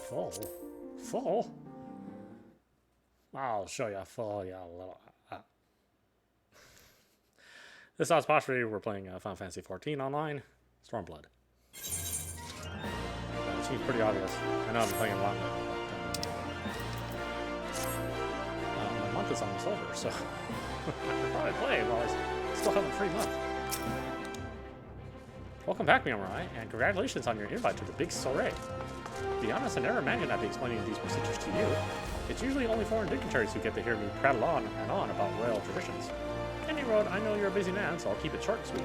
Full? Full? I'll show you full, you little... This is Posture. We're playing Final Fantasy XIV online. Stormblood. It seems pretty obvious. I know I've been playing a lot now, but my month is almost over, so I should probably play while I still have a free month. Welcome back, Miyamorai, and congratulations on your invite to the big soiree. To be honest, I never imagined I'd be explaining these procedures to you. It's usually only foreign dignitaries who get to hear me prattle on and on about royal traditions. Any road, I know you're a busy man, so I'll keep it short and sweet.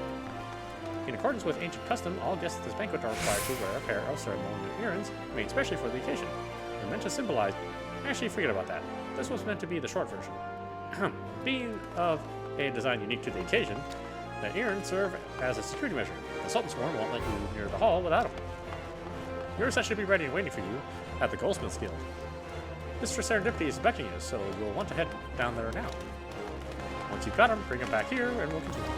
In accordance with ancient custom, all guests at this banquet are required to wear a pair of ceremonial earrings made specially for the occasion. They're meant to symbolize... Actually, forget about that. This was meant to be the short version. Being of a design unique to the occasion, the earrings serve as a security measure. The Sultan's Sworn won't let you near the hall without them. Your set should be ready and waiting for you at the Goldsmith's Guild. Mr. Serendipity is expecting you, so you'll want to head down there now. Once you've got them, bring them back here and we'll continue.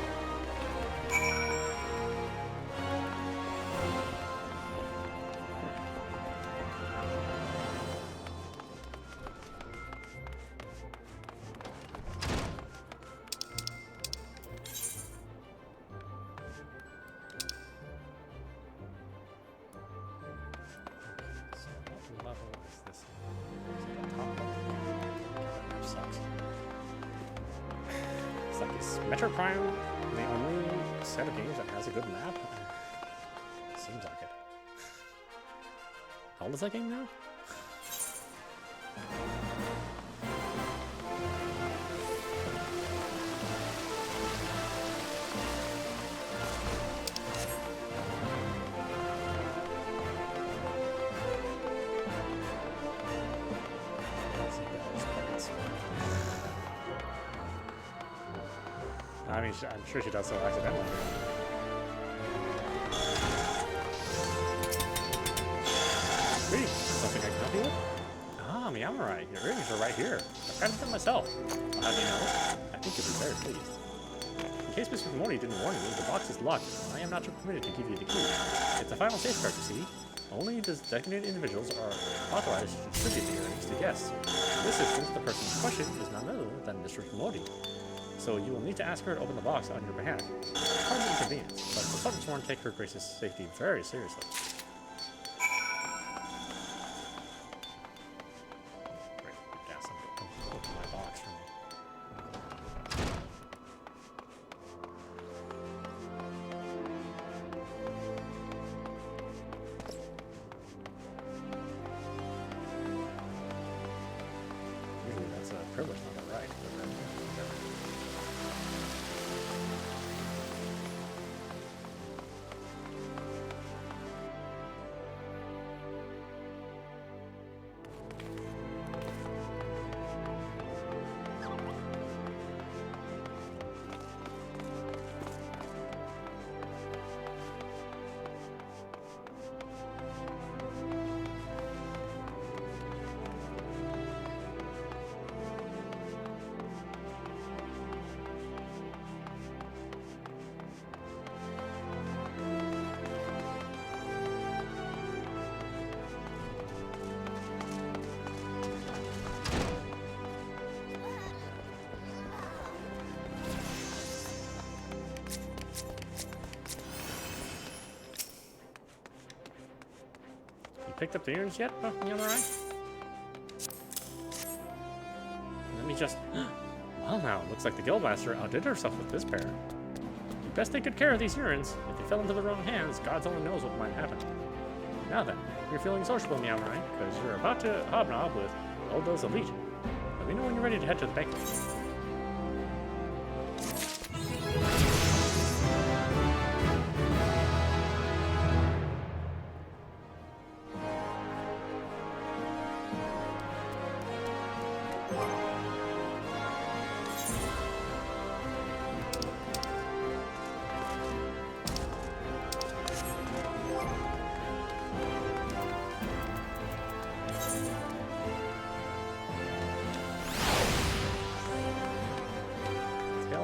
Metro Prime, the only set of games that has a good map? Seems like it. How old is that game now? I mean, I'm sure she does so accidentally. Greetings. Something I can help you with? Ah, Miyamorai, your earrings are right here. I crafted them myself. I'll have you know, I think you'll be very pleased. In case Mr. Mori didn't warn you, the box is locked. I am not permitted to give you the key. It's a final safeguard, you see. Only designated individuals are authorized to distribute the earrings to guests. In this instance, the person in question is none other than Mr. Mori. So you will need to ask her to open the box on your behalf. Hardly inconvenience, but the Sultan's Sworn take her grace's safety very seriously. Great, gas them to open my box for me. Usually that's a privilege, not a right. Picked up the earrings yet, Miyamorai? Let me just... Well now, looks like the Guildmaster outdid herself with this pair. You best take good care of these earrings. If they fell into the wrong hands, God only knows what might happen. Now then, you're feeling sociable, Miyamorai, because you're about to hobnob with Odo's elite. Let me know when you're ready to head to the banquet.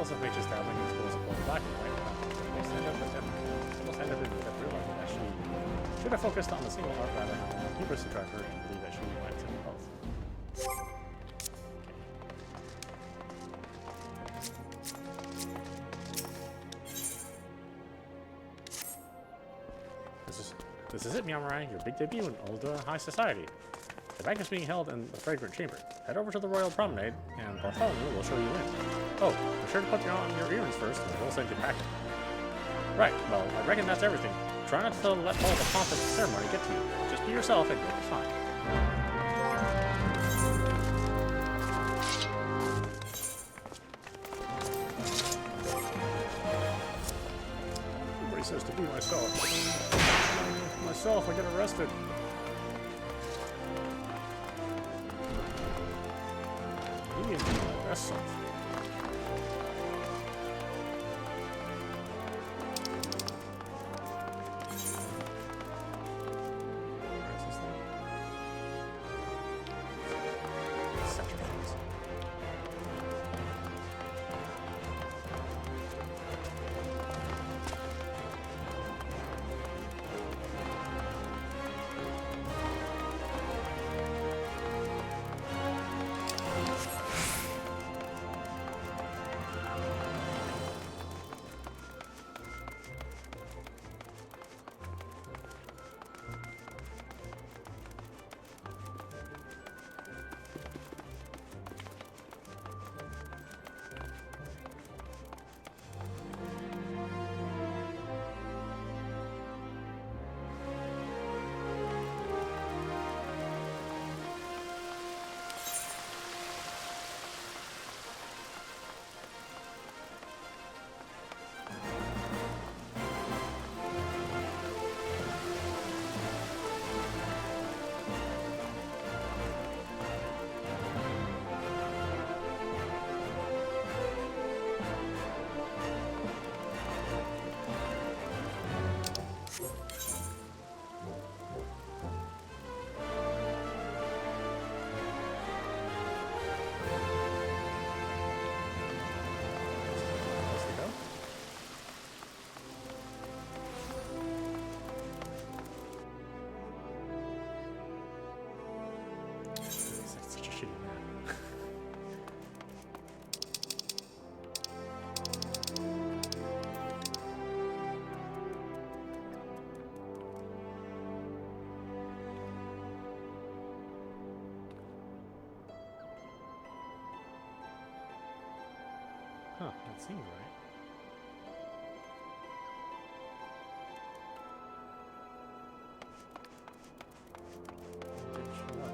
Of nature's dabbling in schools of both black and white. Almost end up with that real life, actually. Should have focused on the single art rather than hubris the driver and believe that she went to both. This is it, Miamurai, your big debut in Ulda High Society. The bank is being held in the Fragrant Chamber. Head over to the Royal Promenade, and Bartholomew will show you in. Oh, be sure to put on your earrings first, and we'll send you packing. Right, well, I reckon that's everything. Try not to let all the pomp of the ceremony get to you. Just be yourself, and you'll be fine. Everybody says to be myself. Myself, I get arrested. You need to be my best self. Where is this thing? Centrifuge. Huh, that seems right. Didn't show up.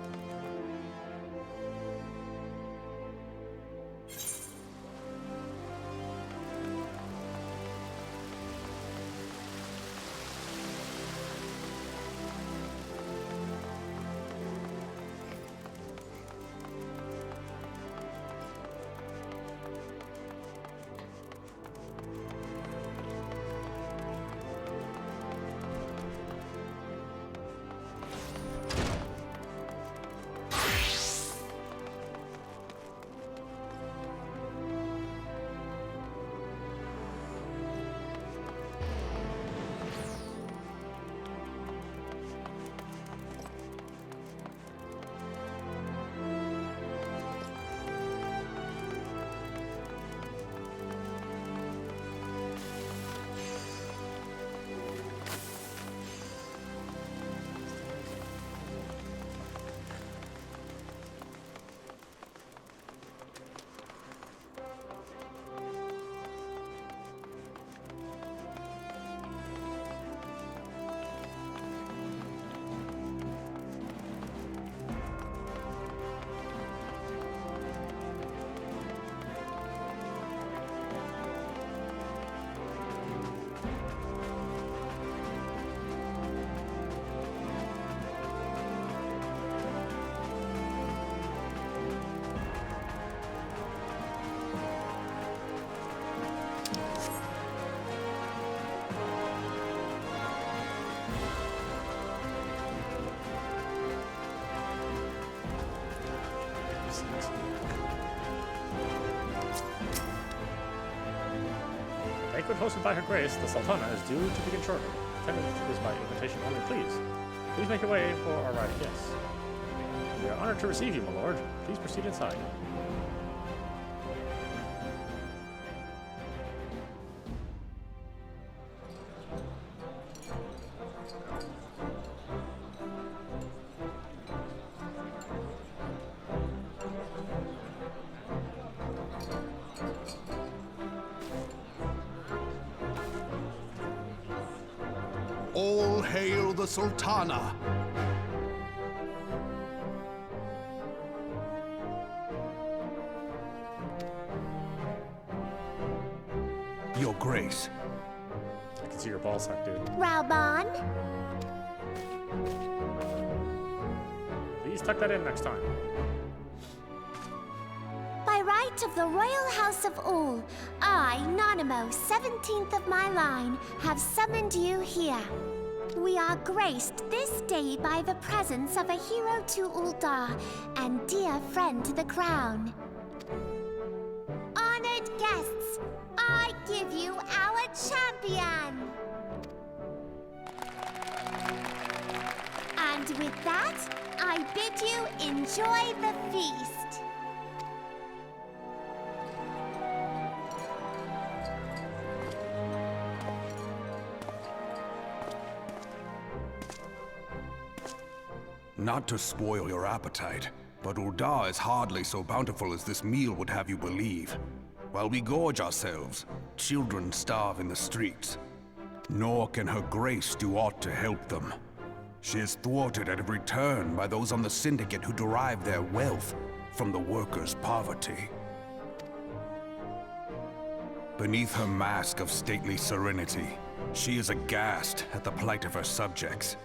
Banquet hosted by Her Grace, the Sultana, is due to begin shortly. attendance is by invitation only, please. Please make your way for our ride of guests. We are honored to receive you, my lord. Please proceed inside. All hail the Sultana! Your Grace. I can see your ball sack, dude. Raoban? Please tuck that in next time. By right of the Royal House of Ul, I, Nanamo, 17th of my line, have summoned you here. We are graced this day by the presence of a hero to Ul'dah and dear friend to the crown. Honored guests, I give you our champion! And with that, I bid you enjoy the feast. Not to spoil your appetite, but Ul'dah is hardly so bountiful as this meal would have you believe. While we gorge ourselves, children starve in the streets. Nor can her grace do aught to help them. She is thwarted at every turn by those on the Syndicate who derive their wealth from the workers' poverty. Beneath her mask of stately serenity, she is aghast at the plight of her subjects.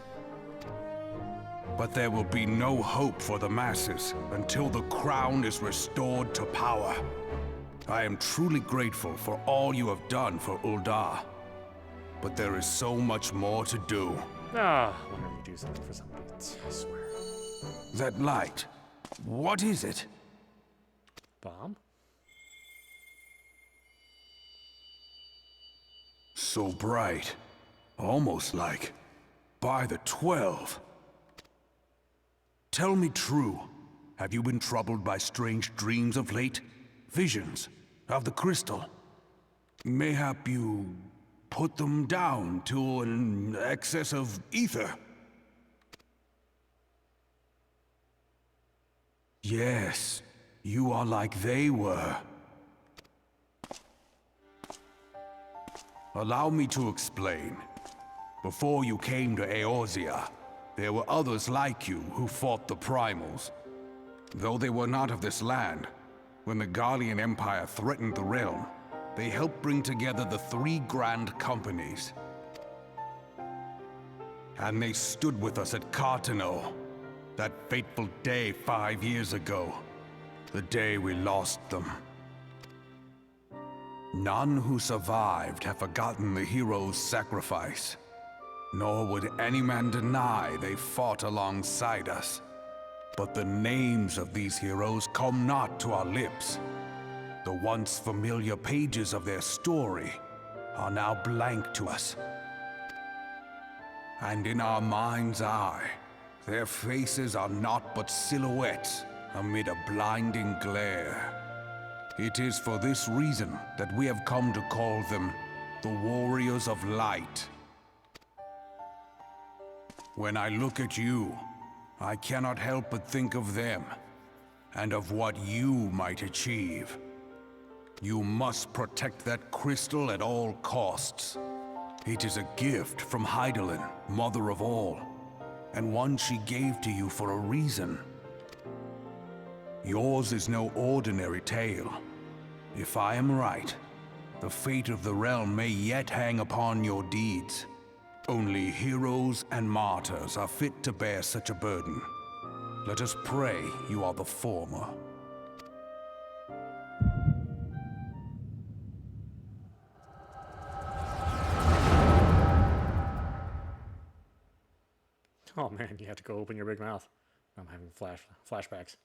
But there will be no hope for the masses until the crown is restored to power. I am truly grateful for all you have done for Ul'dah. But there is so much more to do. Ah, whenever you do something for somebody, I swear. That light, what is it? Bomb? So bright, almost like by the 12. Tell me true, have you been troubled by strange dreams of late? Visions of the crystal? Mayhap you put them down to an excess of ether? Yes, you are like they were. Allow me to explain. Before you came to Eorzea, there were others like you who fought the Primals. Though they were not of this land, when the Garlean Empire threatened the realm, they helped bring together the 3 grand companies. And they stood with us at Cartano, that fateful day 5 years ago, the day we lost them. None who survived have forgotten the hero's sacrifice. Nor would any man deny they fought alongside us. But the names of these heroes come not to our lips. The once familiar pages of their story are now blank to us. And in our mind's eye, their faces are naught but silhouettes amid a blinding glare. It is for this reason that we have come to call them the Warriors of Light. When I look at you, I cannot help but think of them, and of what you might achieve. You must protect that crystal at all costs. It is a gift from Hydaelyn, Mother of All, and one she gave to you for a reason. Yours is no ordinary tale. If I am right, the fate of the realm may yet hang upon your deeds. Only heroes and martyrs are fit to bear such a burden. Let us pray you are the former. Oh man, you have to go open your big mouth. I'm having flashbacks.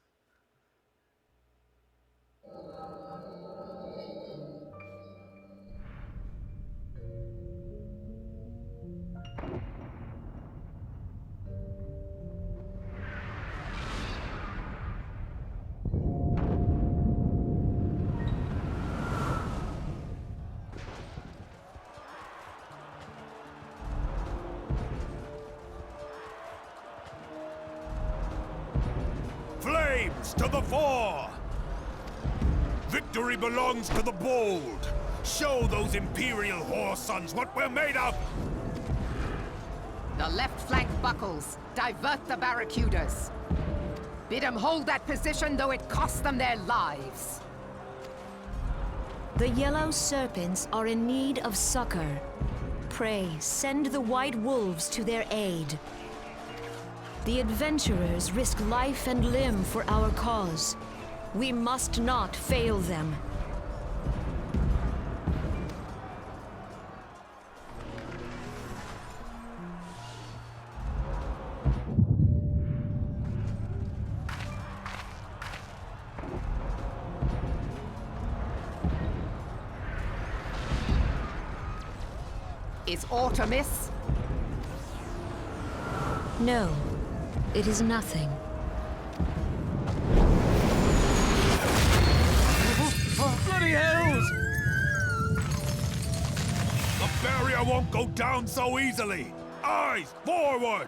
flames to the fore! Victory belongs to the bold! Show those Imperial whore sons what we're made of! The left flank buckles. Divert the barracudas. Bid them hold that position, though it costs them their lives. The yellow serpents are in need of succor. Pray, send the white wolves to their aid. The adventurers risk life and limb for our cause. We must not fail them. Is aught amiss? No, it is nothing. Bloody hells! The barrier won't go down so easily! Eyes forward!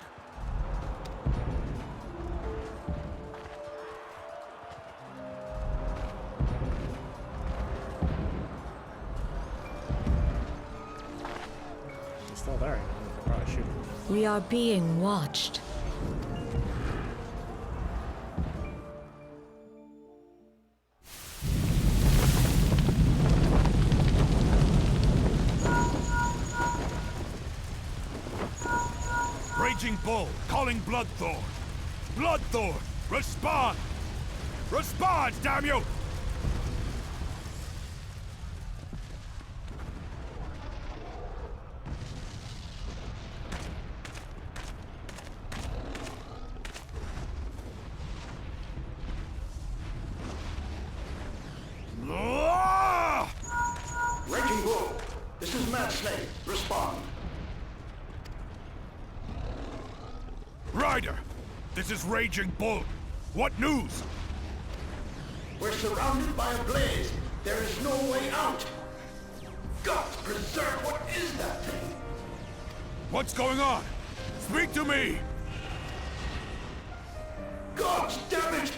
He's still there. I could probably shoot him. We are being watched. Raging Bull, calling Bloodthorn. Bloodthorn, respond! Respond, damn you! Raging Bull, this is Mad Snake. Respond. Ryder, this is Raging Bull. What news? We're surrounded by a blaze. There is no way out. God preserve, what is that thing? What's going on? Speak to me! God damn it!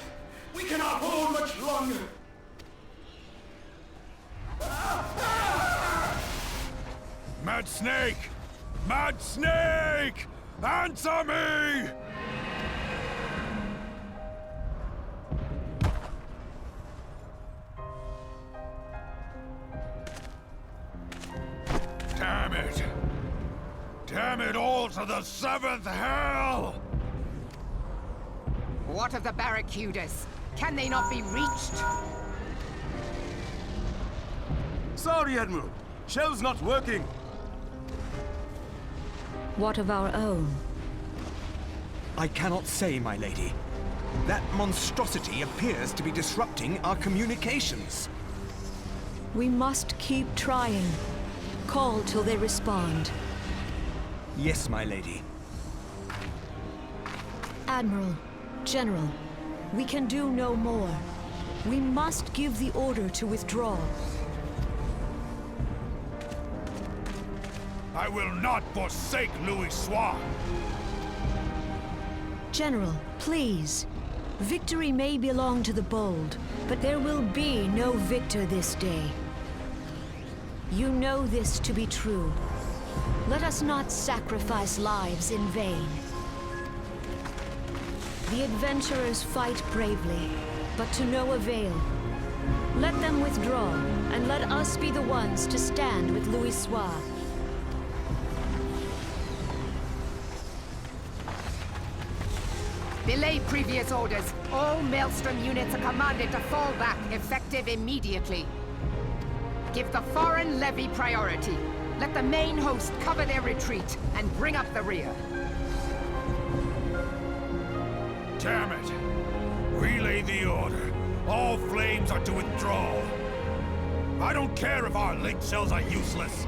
We cannot hold much longer. Mad Snake! Mad Snake! Answer me! Damn it! Damn it all to the seventh hell! What of the barracudas? Can they not be reached? Sorry, Admiral. Shell's not working. What of our own? I cannot say, my lady. That monstrosity appears to be disrupting our communications. We must keep trying. Call till they respond. Yes, my lady. Admiral, General, we can do no more. We must give the order to withdraw. I will not forsake Louis Soir! General, please. Victory may belong to the bold, but there will be no victor this day. You know this to be true. Let us not sacrifice lives in vain. The adventurers fight bravely, but to no avail. Let them withdraw, and let us be the ones to stand with Louis Soir. Belay previous orders. All Maelstrom units are commanded to fall back, effective immediately. Give the foreign levy priority. Let the main host cover their retreat and bring up the rear. Damn it! Relay the order. All flames are to withdraw. I don't care if our link cells are useless.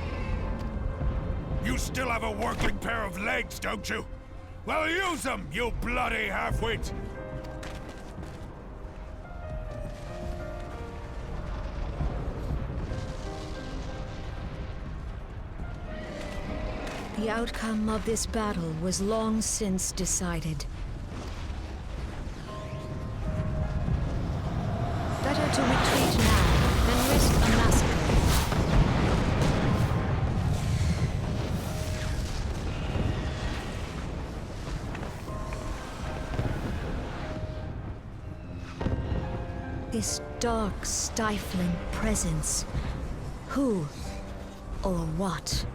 You still have a working pair of legs, don't you? Well, use them, you bloody half-wit! The outcome of this battle was long since decided. to retreat now than risk a massacre. This dark, stifling presence. Who or what?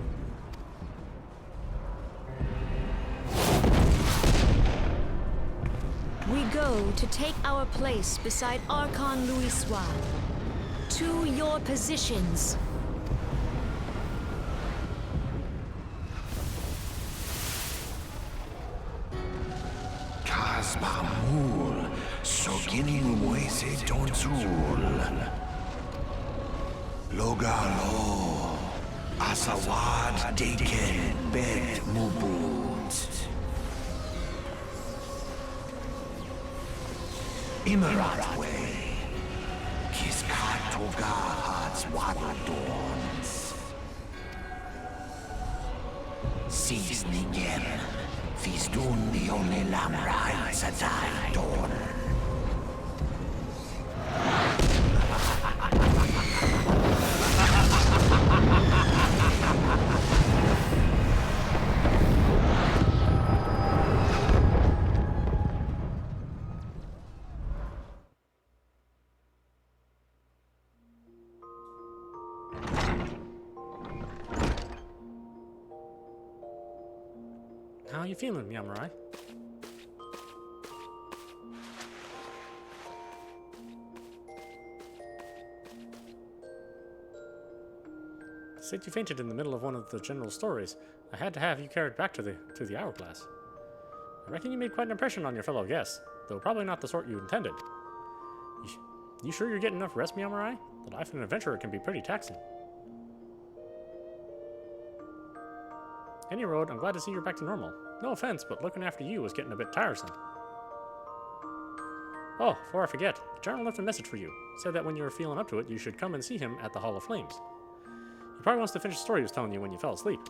We go to take our place beside Archon Louisoix. To your positions. Kasbamul, Soginin Wese Donzul. Logalo, Asawad Deken Bet Mubut. Imaratwe, Kiskatoga Hats Wadons. Seasoningen, Fisdun the only Lamrai Sadai Dawn. How you feeling, Yamurai? Said you fainted in the middle of one of the general stories. I had to have you carried back to the hourglass. I reckon you made quite an impression on your fellow guests, though probably not the sort you intended. You sure you're getting enough rest, Yamurai? The life of an adventurer can be pretty taxing. Any road, I'm glad to see you're back to normal. No offense, but looking after you was getting a bit tiresome. Oh, before I forget, the General left a message for you. Said that when you were feeling up to it, you should come and see him at the Hall of Flames. He probably wants to finish the story he was telling you when you fell asleep.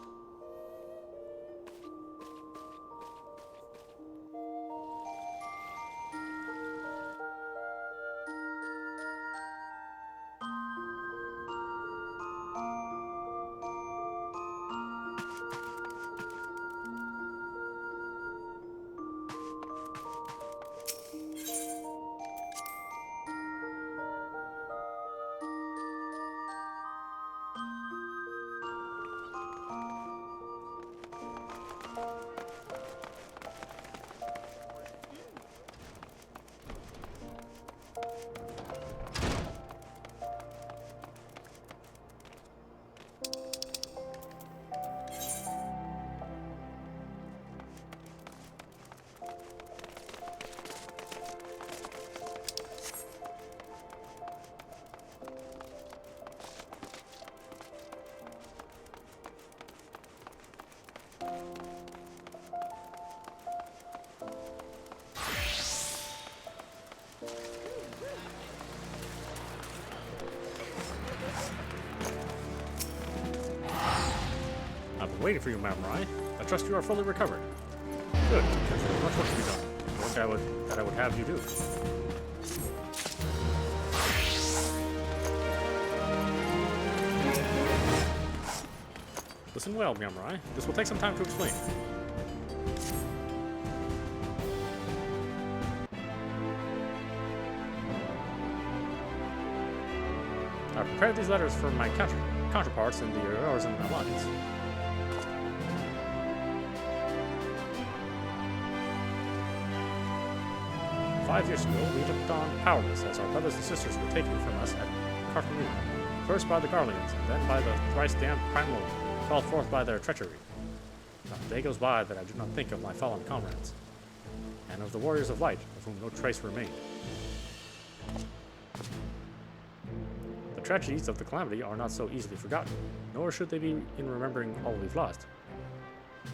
I've been waiting for you, Yamurai. I trust you are fully recovered. Good, because there is much work to be done. Work that I would have you do. Listen well, Yamurai. This will take some time to explain. I prepared these letters for my counterparts in the Eorzen Alliance. "5 years ago, we looked on powerless as our brothers and sisters were taken from us at Cartanu, first by the Garleans, and then by the thrice-damned Primal, called forth by their treachery. Not a day goes by that I do not think of my fallen comrades, and of the warriors of light, of whom no trace remained. The tragedies of the Calamity are not so easily forgotten, nor should they be in remembering all we've lost.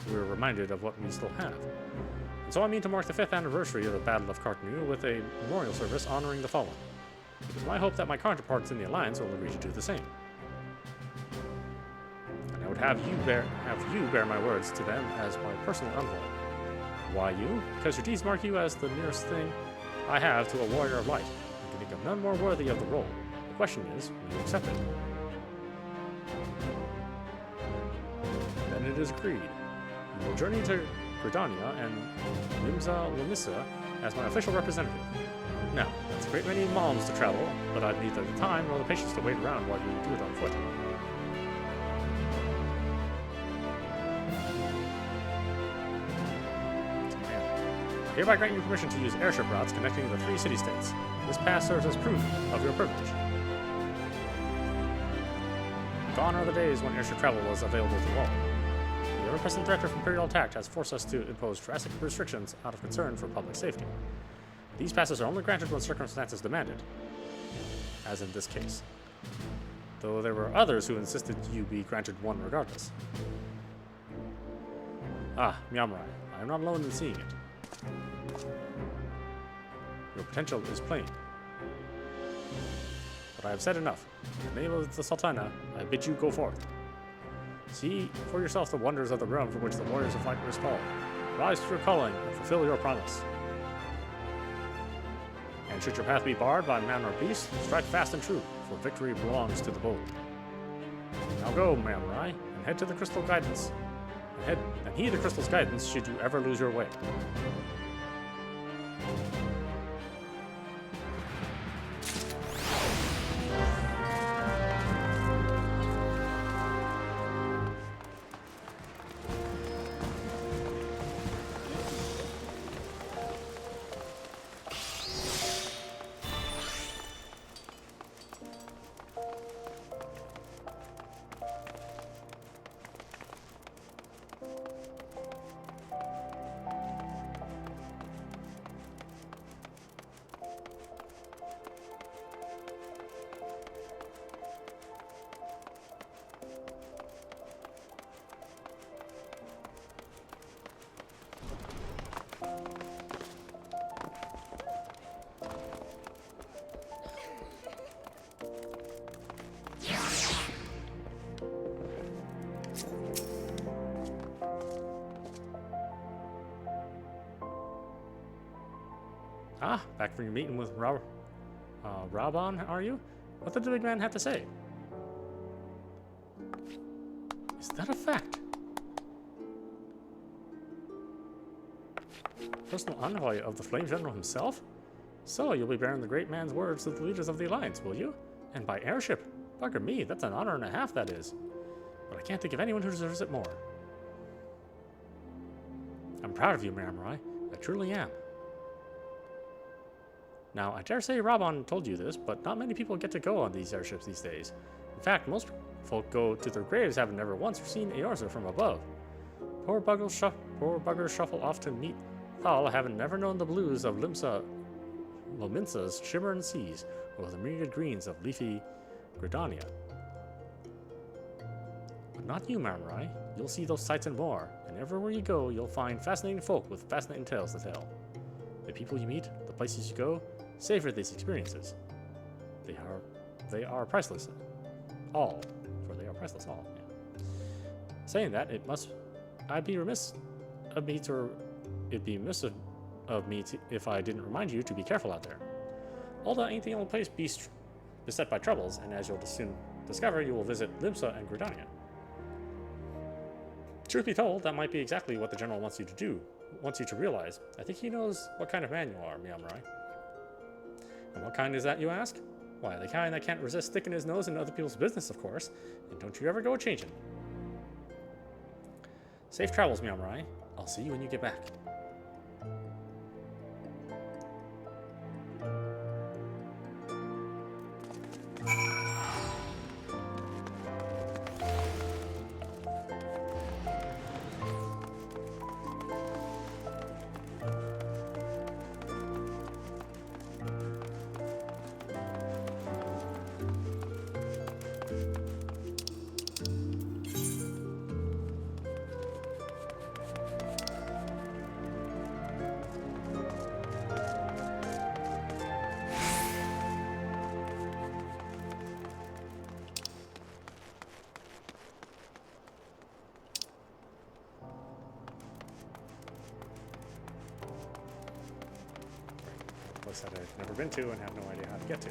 We are reminded of what we still have. And so I mean to mark the 5th anniversary of the Battle of Cartanu with a memorial service honoring the fallen. It is my hope that my counterparts in the Alliance will agree to do the same. And I would have you bear my words to them as my personal envoy. Why you? Because your deeds mark you as the nearest thing I have to a warrior of light. I'm think of none more worthy of the role. The question is, will you accept it? Then it is agreed. You will journey to Gridania and Limsa as my official representative. Now, that's a great many moms to travel, but I've neither the time nor the patience to wait around while you do it on foot. I hereby grant you permission to use airship routes connecting the 3 city-states. This pass serves as proof of your privilege. Gone are the days when airship travel was available to all. The ever-present threat of imperial attack has forced us to impose drastic restrictions out of concern for public safety. These passes are only granted when circumstances demand it, as in this case. Though there were others who insisted you be granted one regardless. Ah, Miyamorai, I am not alone in seeing it. Your potential is plain. But I have said enough. In the name of the Sultana, I bid you go forth. See for yourself the wonders of the realm for which the warriors of light were called. Rise to your calling and fulfill your promise. And should your path be barred by man or beast, strike fast and true, for victory belongs to the bold. Now go, Mamurai, and head to the Crystal Guidance. And heed the Crystal's guidance should you ever lose your way. Ah, back from your meeting with Raban, are you? What did the big man have to say? Is that a fact? Personal envoy of the Flame General himself? So, you'll be bearing the great man's words to the leaders of the Alliance, will you? And by airship? Bugger me, that's an honor and a half, that is. But I can't think of anyone who deserves it more. I'm proud of you, Mamurai. I truly am. Now, I dare say Raban told you this, but not many people get to go on these airships these days. In fact, most folk go to their graves having never once seen Eorza from above. Poor buggers shuffle off to meet Thal, having never known the blues of Lominsa's shimmering seas, or the myriad greens of leafy Gridania. But not you, Mamurai. You'll see those sights and more, and everywhere you go, you'll find fascinating folk with fascinating tales to tell. The people you meet, the places you go, savor these experiences. They are priceless. All. For they are priceless all. Yeah. Saying that, it'd be remiss of me if I didn't remind you to be careful out there. Alda ain't the only place beset by troubles, and as you'll soon discover, you will visit Limsa and Gridania. Truth be told, that might be exactly what the General wants you to do, wants you to realize. I think he knows what kind of man you are, Miyamorai. And what kind is that, you ask? Why, the kind that can't resist sticking his nose in other people's business, of course. And don't you ever go a-changing. Safe travels, Miyamorai. I'll see you when you get back. place that I've never been to and have no idea how to get to.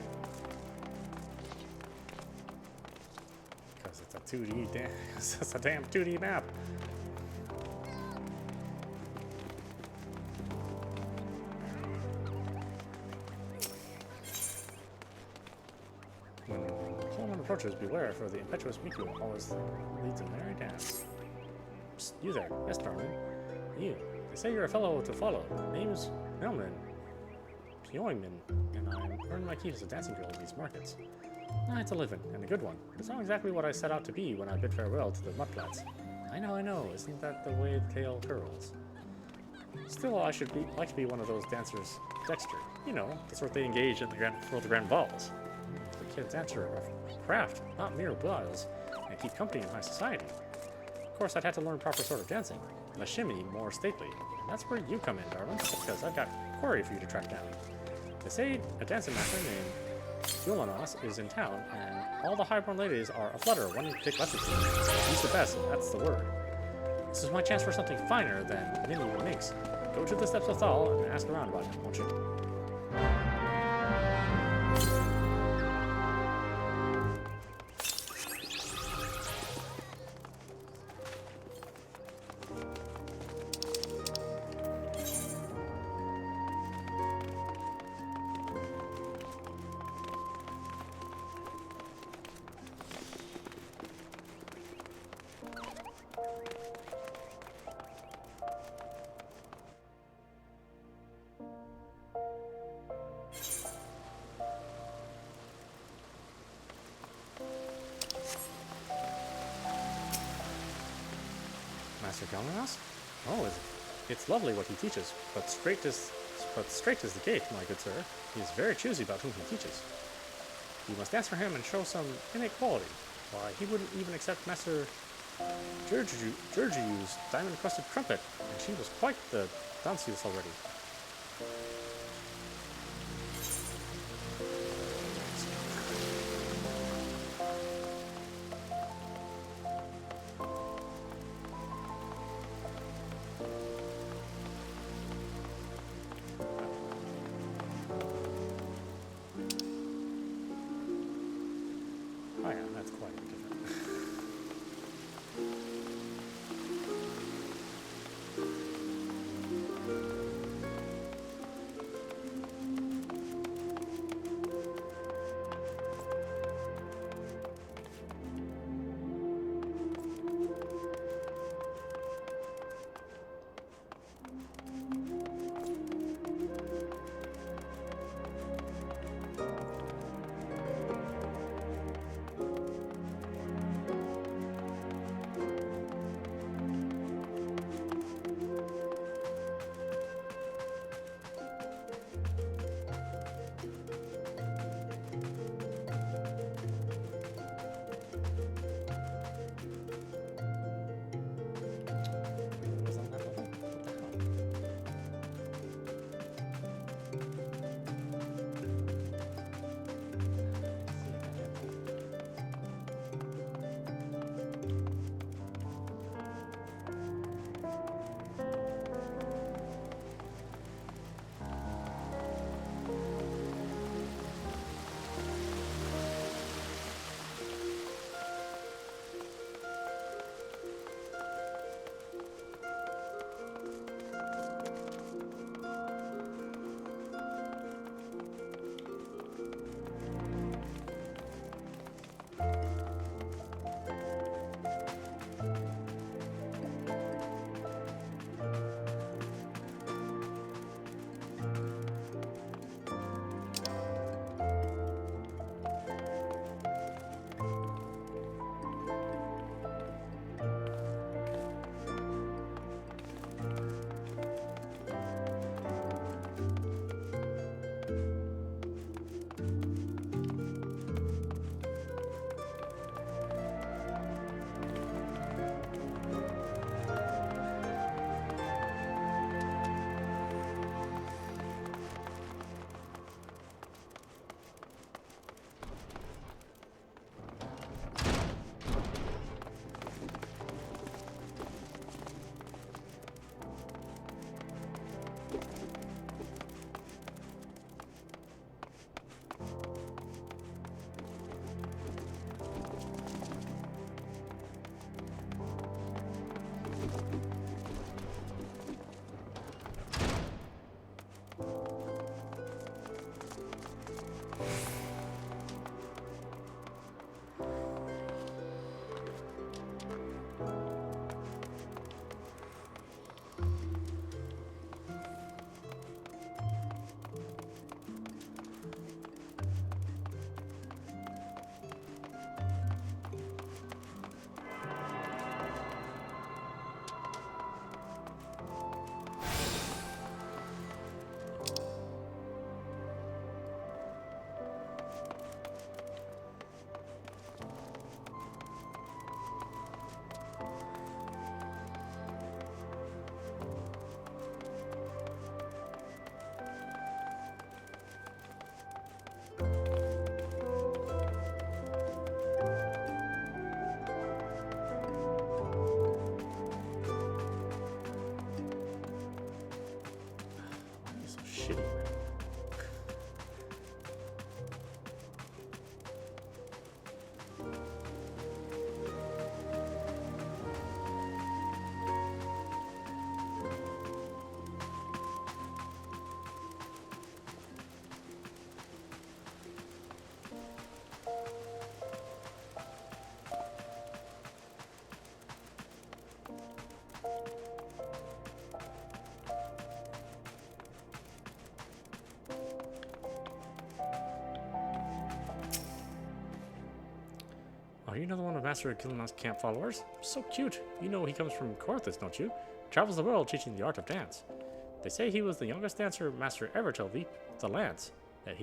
Because it's a 2D it's a damn 2D map. When someone approaches, beware, for the impetuous Miku always leads a merry dance. Psst, you there. Yes, darling. You. They say you're a fellow to follow. Name's Melman. Pyoingmin, and I earn my keep as a dancing girl in these markets. It's a living, and a good one. It's not exactly what I set out to be when I bid farewell to the mudflats. I know. Isn't that the way the tale curls? Still, I should like to be one of those dancers, Dexter. You know, the sort they engage in the grand balls. The kids answer a craft, not mere wiles, and keep company in high society. Of course, I'd have to learn proper sort of dancing, and a shimmy more stately. And that's where you come in, darling, because I've got Quarry for you to track down. They say a dancing master named Yulanos is in town, and all the highborn ladies are aflutter wanting to take lessons from him. He's the best, and that's the word. This is my chance for something finer than Minnie or Minx. Go to the steps of Thal and ask around about him, won't you? Master Galmanos? Oh, it's lovely what he teaches, but straight is the gate, my good sir. He is very choosy about whom he teaches. You must dance for him and show some innate quality. Why, he wouldn't even accept Master Georgiou's diamond-encrusted trumpet, and she was quite the danseuse already. Oh yeah, that's quite different. you know the one with Master Gilman's camp followers? So cute. You know he comes from Corthus, don't you? Travels the world teaching the art of dance. They say he was the youngest dancer master ever till the lance. That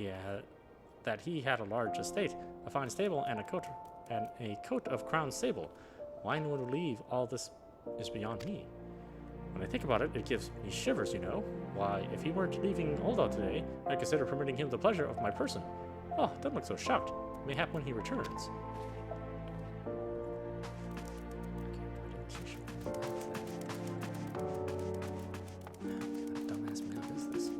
he had a large estate, a fine stable, and a coat of crown sable. Why anyone would leave all this is beyond me. When I think about it, it gives me shivers, you know. Why, if he weren't leaving Oldal today, I'd consider permitting him the pleasure of my person. Oh, don't look so shocked. Mayhap when he returns. What dumbass map is this?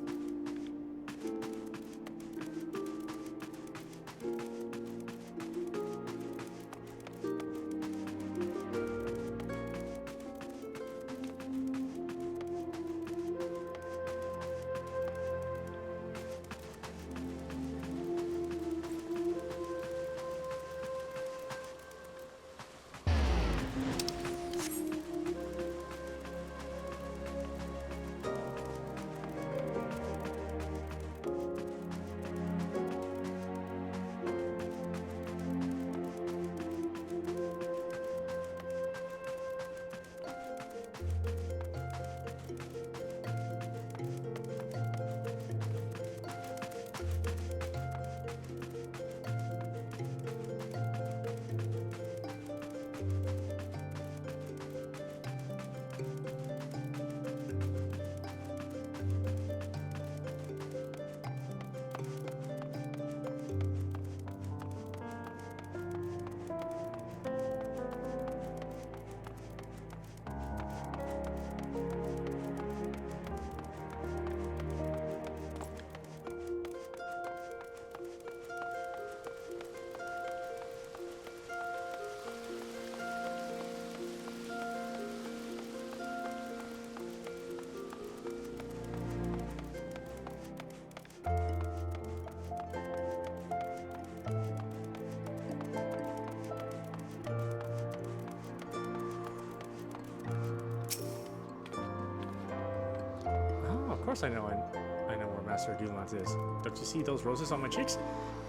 Of course I know where Master Dulance is. Don't you see those roses on my cheeks?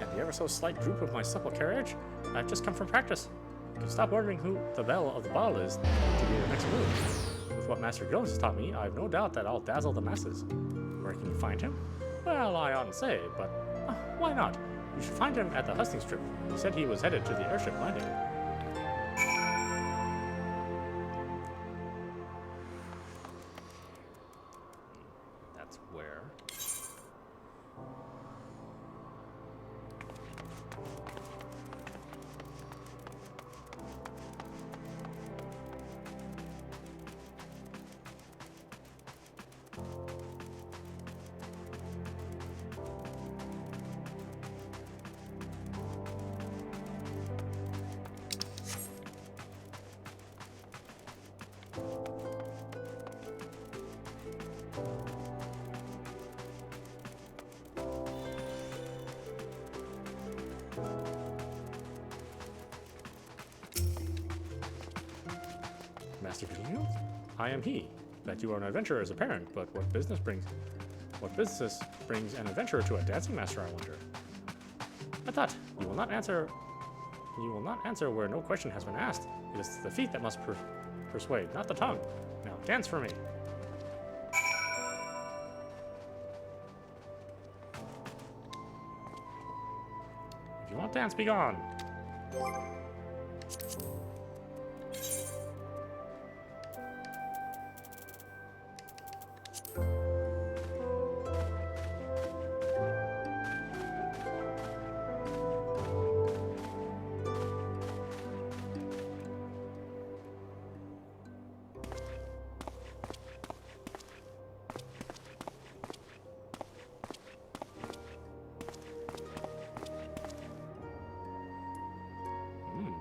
And the ever so slight droop of my supple carriage? I've just come from practice. You can stop wondering who the belle of the ball is to be the next move. With what Master Jones has taught me, I've no doubt that I'll dazzle the masses. Where can you find him? Well, I oughtn't say, but why not? You should find him at the hustings trip. He said he was headed to the airship landing. That's where. Master Vigilance? I am he. That you are an adventurer is apparent, but what business brings an adventurer to a dancing master, I wonder? I thought you will not answer where no question has been asked. It is the feet that must persuade, not the tongue. Now dance for me. If you won't dance, be gone.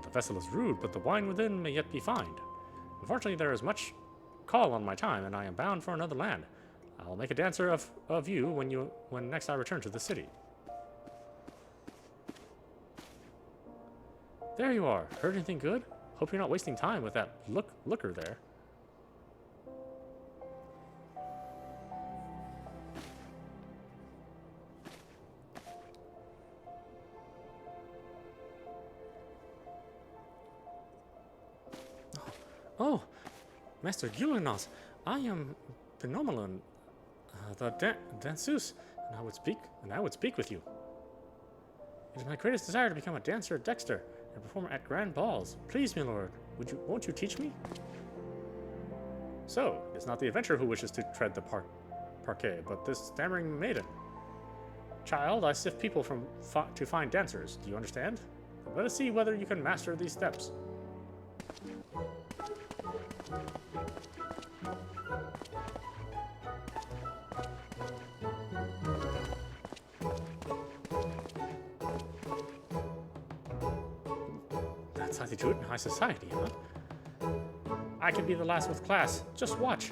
The vessel is rude, but the wine within may yet be fined. Unfortunately, there is much call on my time, and I am bound for another land. I will make a dancer of you when next I return to the city. There you are. Heard anything good? Hope you're not wasting time with that looker there. Oh, Master Gulenos, I am Phenomenon, the danseuse, and I would speak with you. It is my greatest desire to become a dancer at Dexter and perform at grand balls. Please, my lord, won't you teach me? So, it's not the adventurer who wishes to tread the parquet, but this stammering maiden. Child, I sift people to find dancers. Do you understand? Let us see whether you can master these steps. That's how they do it in high society, huh? I can be the last with class. Just watch.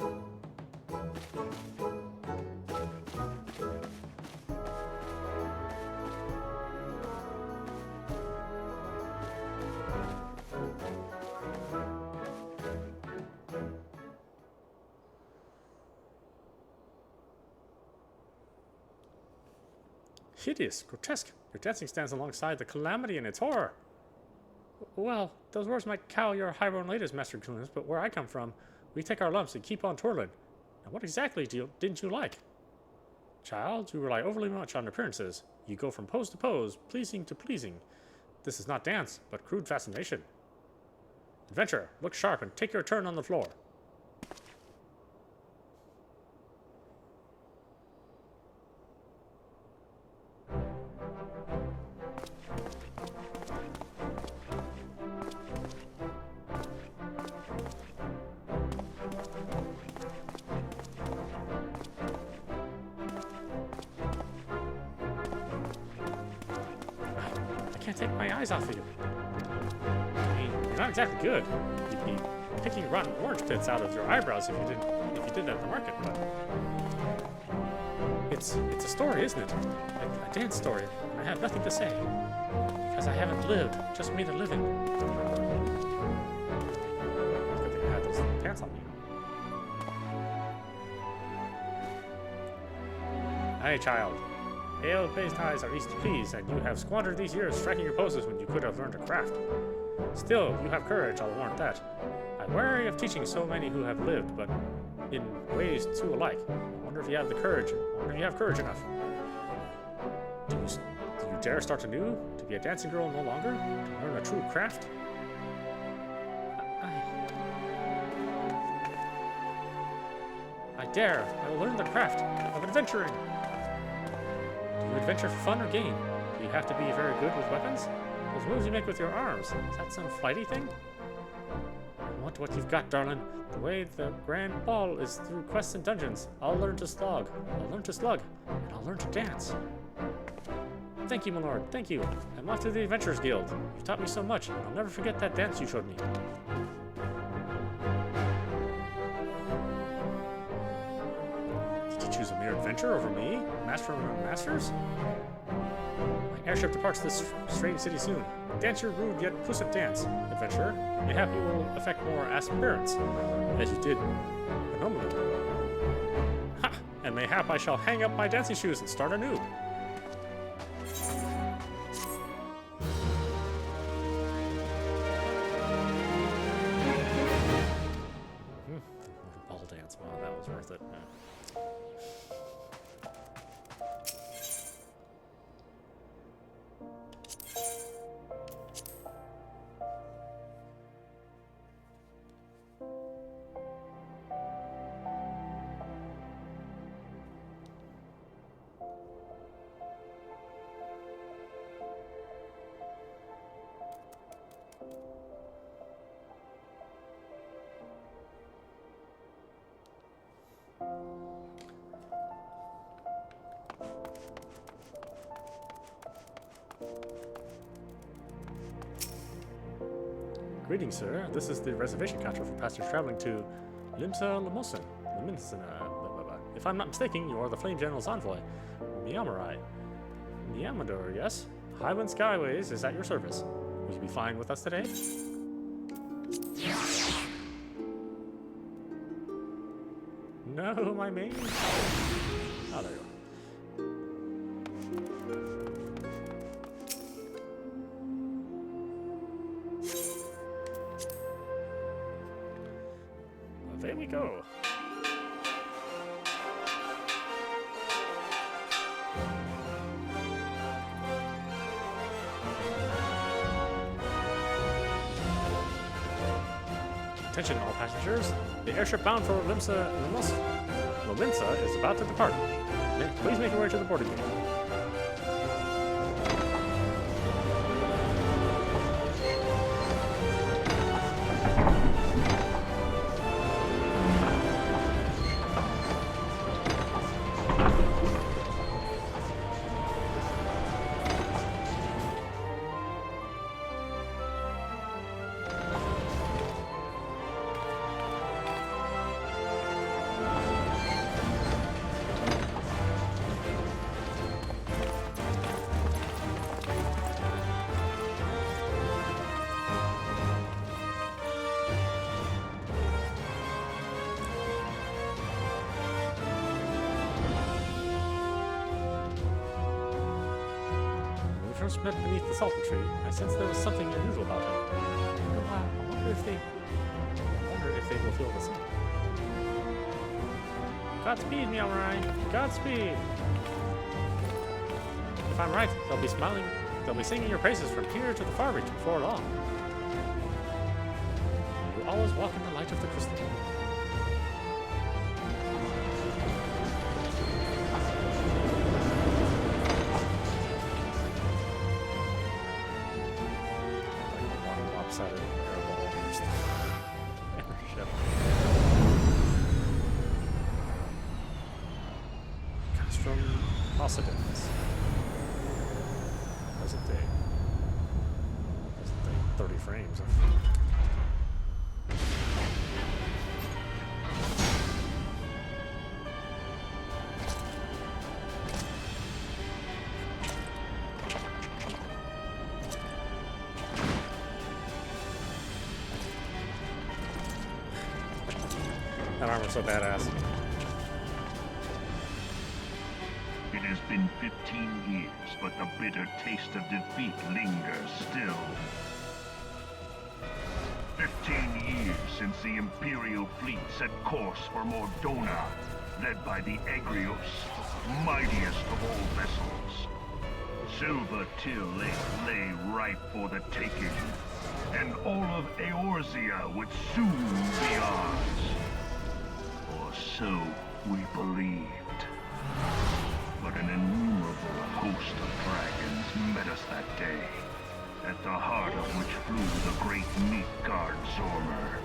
Hideous, grotesque. Your dancing stands alongside the calamity and its horror. Well, those words might cow your high-born ladies, Master Clunas, but where I come from, we take our lumps and keep on twirling. Now, what exactly didn't you like? Child, you rely overly much on appearances. You go from pose to pose, pleasing to pleasing. This is not dance, but crude fascination. Adventurer, look sharp and take your turn on the floor. I can't take my eyes off of you. I mean, you're not exactly good. You'd be picking rotten orange pits out of your eyebrows if you did that at the market, but it's a story, isn't it? A dance story, and I have nothing to say. Because I haven't lived, just made a living. Good thing I had those pants on me. Hey, child. Ale-based eyes are easy to please, and you have squandered these years striking your poses when you could have learned a craft. Still, you have courage, I'll warrant that. I'm wary of teaching so many who have lived, but in ways too alike. I wonder if you have the courage. I wonder if you have courage enough. Do you dare start anew? To be a dancing girl no longer? To learn a true craft? I dare. I will learn the craft of adventuring. Do you adventure for fun or gain? Do you have to be very good with weapons? Those moves you make with your arms, is that some flighty thing? I want what you've got, darling. The way the grand ball is through quests and dungeons. I'll learn to slug. And I'll learn to dance. Thank you, my lord. Thank you. I'm off to the Adventurers Guild. You taught me so much, and I'll never forget that dance you showed me. Did you choose a mere adventure over me? Master of masters? My airship departs this strange city soon. Dance your rude yet puissant dance, adventurer. Mayhap you will affect more aspirants, as you did phenomenally. Ha! And mayhap I shall hang up my dancing shoes and start anew. Ball dance, wow, that was worth it. Greetings, sir. This is the reservation counter for passengers traveling to Limsa Lamosin. If I'm not mistaken, you are the Flame General's envoy, Miamarai. Miamador, yes? Highland Skyways is at your service. Will you be flying with us today? No, my main. Oh, there you go. away we go. Attention all passengers. The airship bound for Limsa is about to depart. Please make your way to the boarding gate. First met beneath the sultan tree, I sensed there was something unusual about him. I wonder if they will feel the same. Godspeed, Meowrai. Godspeed. If I'm right, they'll be smiling. They'll be singing your praises from here to the far reach before long. You always walk in the light of the crystal. Present day. 30 frames. That armor's so badass. It has been 15 years, but the bitter taste of defeat lingers still. 15 years since the Imperial fleet set course for Mordona, led by the Egrios, mightiest of all vessels. Silver Till lay ripe for the taking, and all of Eorzea would soon be ours. Or so we believed. But an innumerable host of dragons met us that day, at the heart of which flew the great Midgard Zormer.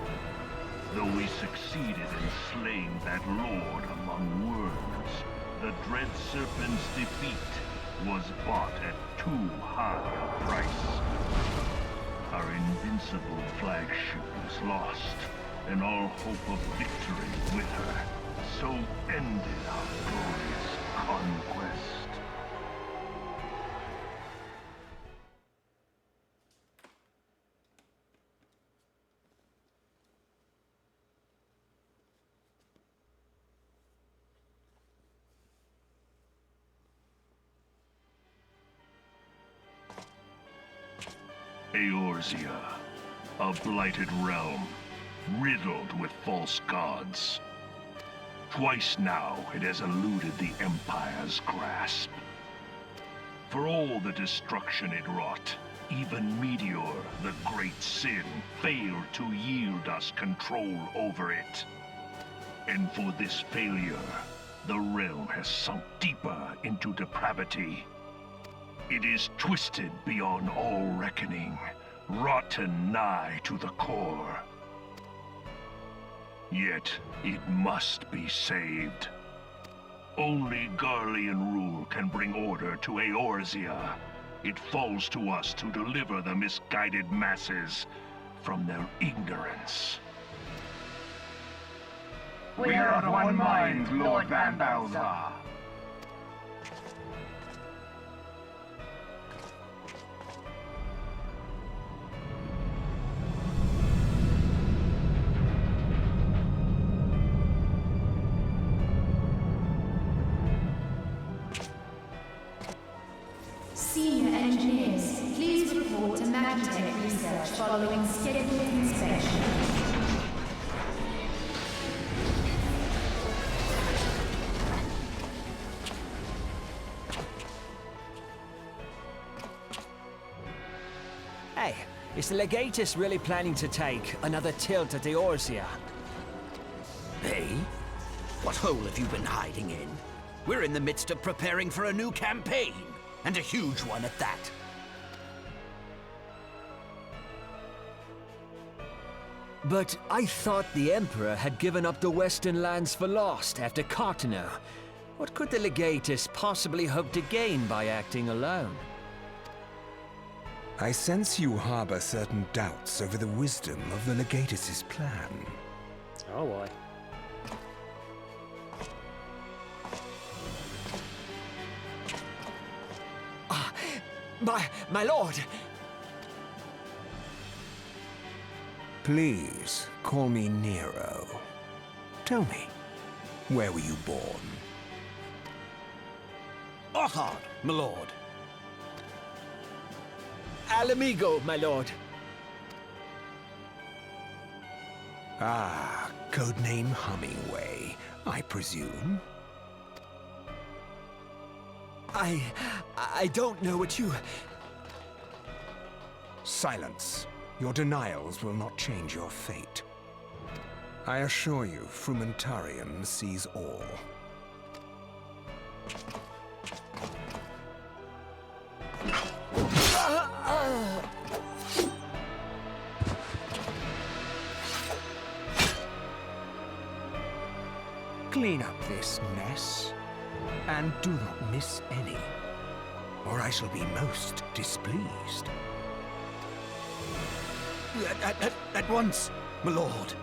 Though we succeeded in slaying that lord among worms, the dread serpent's defeat was bought at too high a price. Our invincible flagship was lost, and all hope of victory with her. So ended our glorious conquest. Eorzea, a blighted realm, riddled with false gods. Twice now it has eluded the Empire's grasp. For all the destruction it wrought, even Meteor, the great sin, failed to yield us control over it. And for this failure, the realm has sunk deeper into depravity. It is twisted beyond all reckoning, rotten nigh to the core. Yet, it must be saved. Only Garlean rule can bring order to Eorzea. It falls to us to deliver the misguided masses from their ignorance. We are of one mind, Lord Van Balzar. Senior engineers, please report to Magitech research following scheduled inspection. Hey, is the Legatus really planning to take another tilt at the Eorzea? Hey? What hole have you been hiding in? We're in the midst of preparing for a new campaign, and a huge one at that. But I thought the Emperor had given up the Western lands for lost after Carteneau. What could the Legatus possibly hope to gain by acting alone? I sense you harbor certain doubts over the wisdom of the Legatus's plan. Oh boy. My lord! Please, call me Nero. Tell me, where were you born? Othard, my lord. Alamigo, my lord. Ah, codename Hummingway, I presume? I don't know what you... Silence. Your denials will not change your fate. I assure you, Frumentarium sees all. Clean up this mess, and do not miss any, or I shall be most displeased. At once, my lord.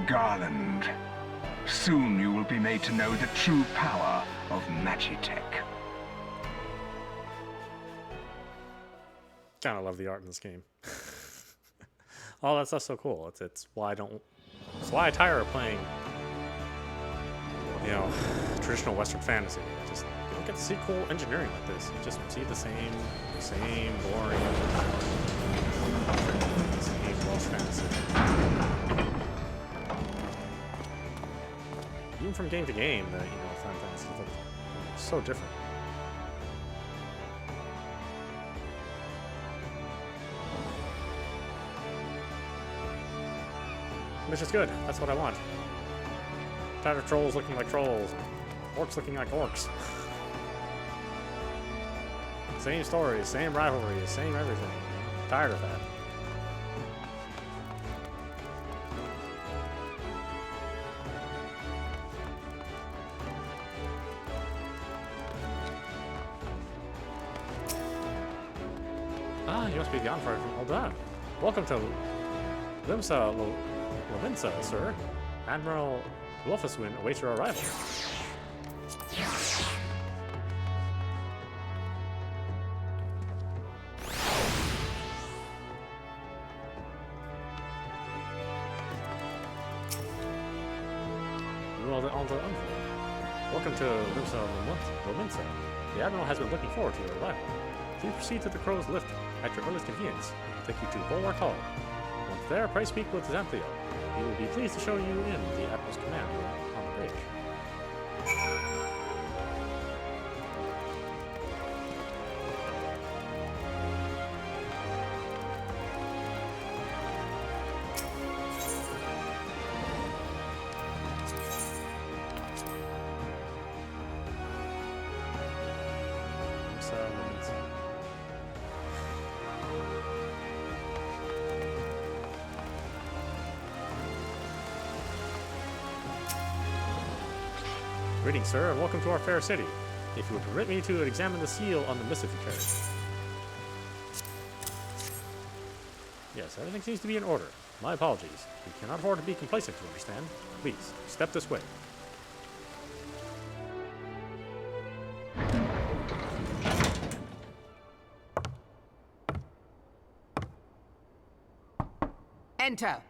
Garland. Soon you will be made to know the true power of Magitech. Kinda love the art in this game. All that stuff's so cool. It's why I tire of playing, you know, traditional Western fantasy. Just you don't get to see cool engineering like this. You just see the same boring, same Welsh fantasy. Even from game to game, the Final Fantasy look so different. Which is good. That's what I want. Tired of trolls looking like trolls. Orcs looking like orcs. Same stories, same rivalries, same everything. Tired of that. Ah, you must be the Onfire from Audap. Welcome to Lominsa, sir. Admiral Wolfiswin awaits your arrival. Welcome to Lominsa. The Admiral has been looking forward to your arrival. Please proceed to the Crow's Lift at your earliest convenience. It will take you to Bulwark Hall. Once there, pray speak with Xanthio. He will be pleased to show you in the Admiral's command room on the bridge. Greetings, sir, and welcome to our fair city. If you would permit me to examine the seal on the missive you carry. Yes, everything seems to be in order. My apologies. We cannot afford to be complacent, you understand? Please, step this way. Enter.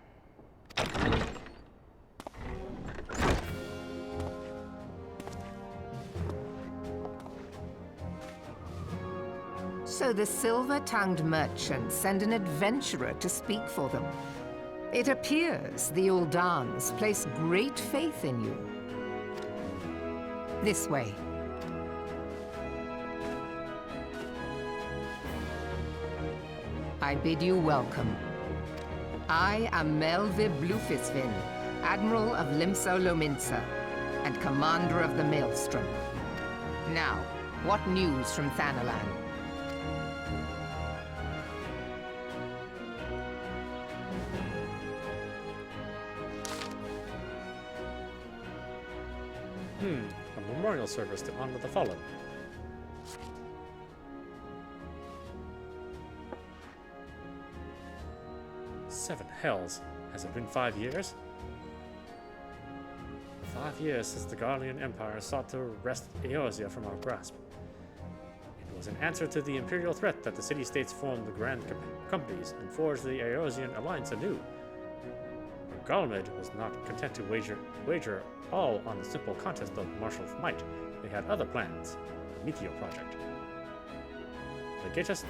So the silver-tongued merchants send an adventurer to speak for them. It appears the Uldans place great faith in you. This way. I bid you welcome. I am Melvib Blufisvin, Admiral of Limsa Lominsa, and Commander of the Maelstrom. Now, what news from Thanalan? A memorial service to honor the fallen. Seven hells. Has it been 5 years? 5 years since the Garlean Empire sought to wrest Eorzea from our grasp. It was in answer to the imperial threat that the city-states formed the Grand Companies and forged the Eorzean alliance anew. But Galmid was not content to wager all on the simple contest of martial might. They had other plans. The Meteor Project. Legatus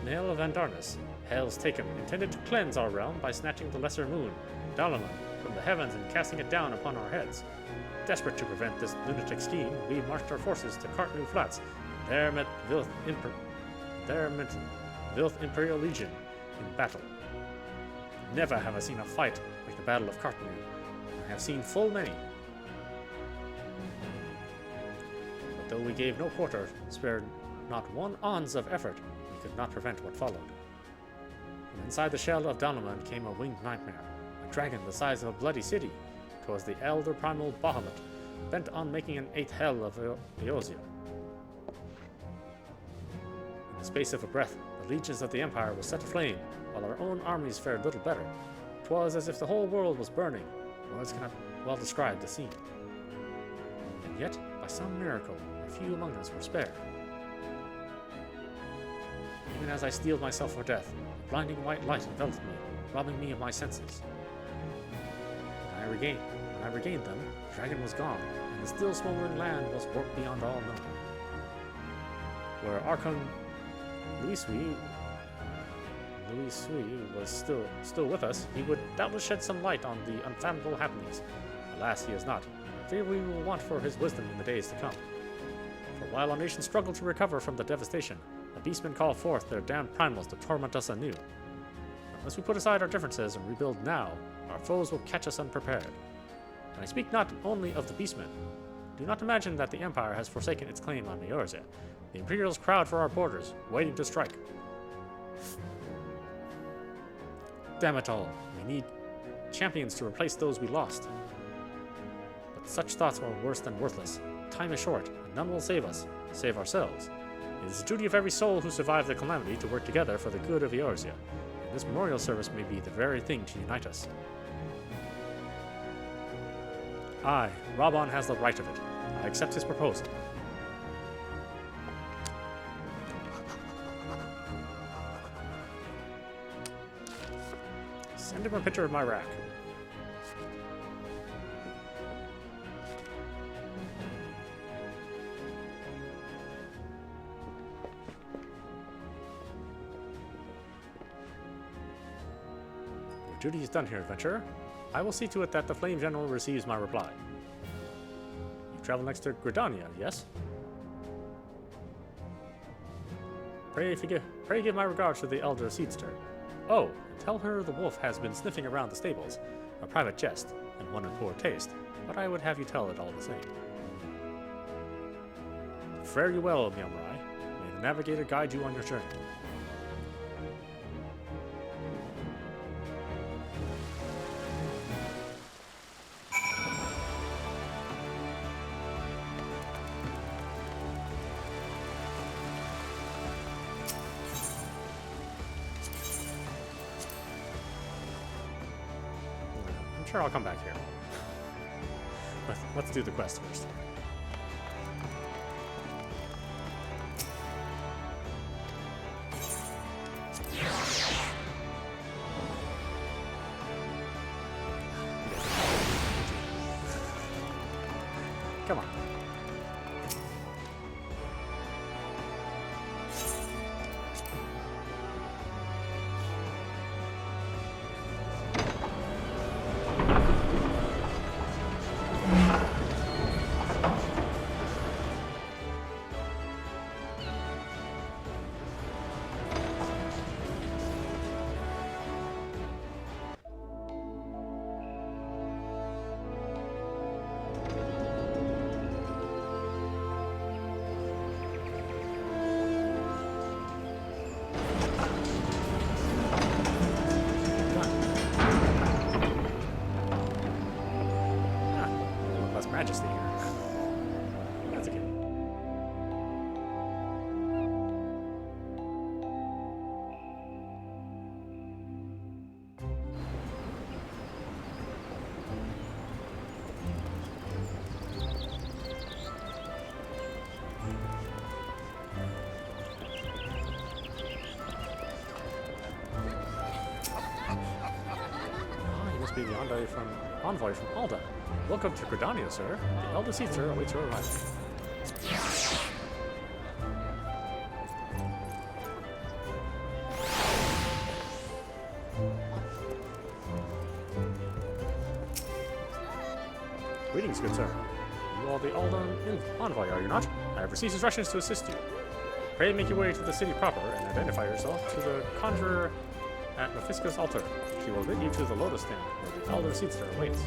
Nail of Andarnus, Hell's Taken, intended to cleanse our realm by snatching the lesser moon, Dalaman, from the heavens and casting it down upon our heads. Desperate to prevent this lunatic scheme, we marched our forces to Cartnu Flats. There met Vilth Imperial Legion in battle. Never have I seen a fight like the Battle of Cartnu. I have seen full many. But though we gave no quarter, spared not one ounce of effort, we could not prevent what followed. From inside the shell of Dalaman came a winged nightmare, a dragon the size of a bloody city. 'Twas the elder primal Bahamut, bent on making an eighth hell of Eorzea. In the space of a breath, the legions of the Empire were set aflame, while our own armies fared little better. 'Twas as if the whole world was burning. Words cannot well describe the scene. And yet, by some miracle, a few among us were spared. Even as I steeled myself for death, a blinding white light enveloped me, robbing me of my senses. When I regained them, the dragon was gone, and the still smoldering land was warped beyond all knowing. Where Archon Louis was still with us, he would doubtless shed some light on the unfathomable happenings. Alas, he is not. I fear we will want for his wisdom in the days to come. For while our nation struggled to recover from the devastation, the beastmen call forth their damned primals to torment us anew. Unless we put aside our differences and rebuild now, our foes will catch us unprepared. And I speak not only of the beastmen. Do not imagine that the Empire has forsaken its claim on Eorzea. The Imperials crowd for our borders, waiting to strike. Damn it all, we need champions to replace those we lost. But such thoughts are worse than worthless. Time is short, and none will save us, save ourselves. It is the duty of every soul who survived the calamity to work together for the good of Eorzea, and this memorial service may be the very thing to unite us. Aye, Raban has the right of it. I accept his proposal. Send him a picture of my rack. Your duty is done here, adventurer. I will see to it that the Flame General receives my reply. You travel next to Gridania, yes? Pray give my regards to the Elder Seedster. Oh, and tell her the wolf has been sniffing around the stables. A private jest, and one in poor taste, but I would have you tell it all the same. Fare you well, Myamurai. May the navigator guide you on your journey. Sure, I'll come back here. Let's do the quest first. Come on. Majesty here. That's a given. Be the envoy from audap. Welcome to Gridania, sir. The Elder Caesar awaits your arrival. Greetings, good sir. You are the Alden envoy, are you not? I have received instructions to assist you. Pray make your way to the city proper and identify yourself to the conjurer at Mephiska's altar. She will lead you to the lotus stand, where the Elder Caesar awaits.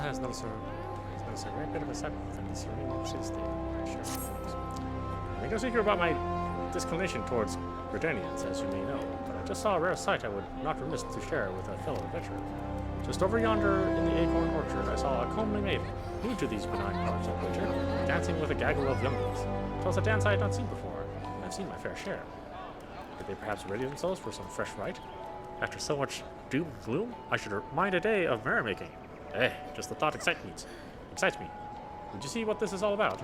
Has noticed a great bit of excitement within the serene city-state. I make no secret about my disinclination towards Gridanians, as you may know, but I just saw a rare sight I would not remiss to share with a fellow adventurer. Just over yonder in the acorn orchard, I saw a comely maiden, new to these benign parts of winter, dancing with a gaggle of younglings. It was a dance I had not seen before, and I've seen my fair share. Did they perhaps ready themselves for some fresh rite? After so much doom and gloom, I should mind a day of merrymaking. Just the thought excites me. Did you see what this is all about?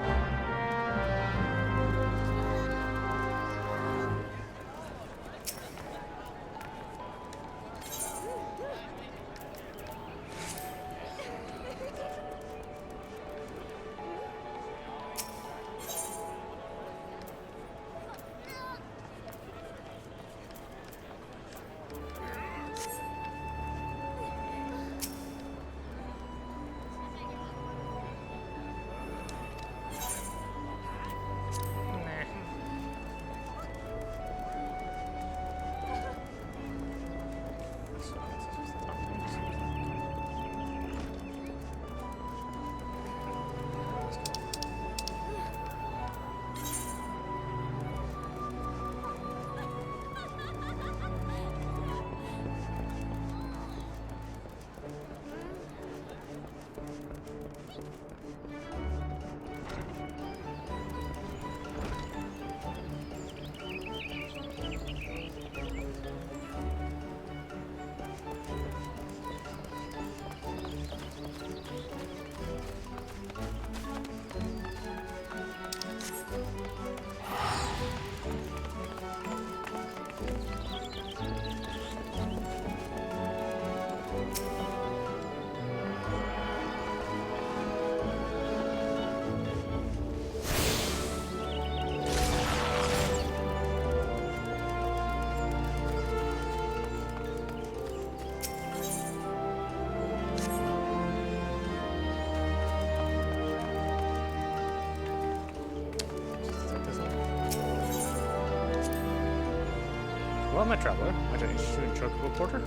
Well met, traveler. Might I interest you in Chocobo Porter?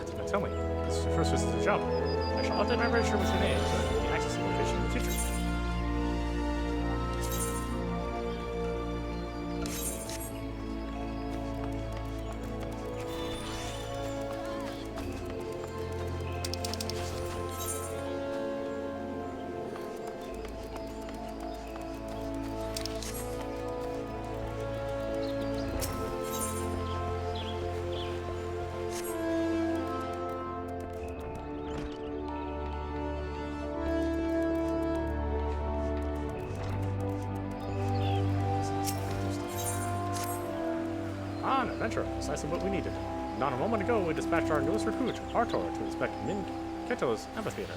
Did not tell me. This is your first visit to the job. I shall update my register with your name, so you can access the location in the future. An adventure, precisely what we needed. Not a moment ago, we dispatched our newest recruit, Artor, to inspect Min Keto's amphitheater.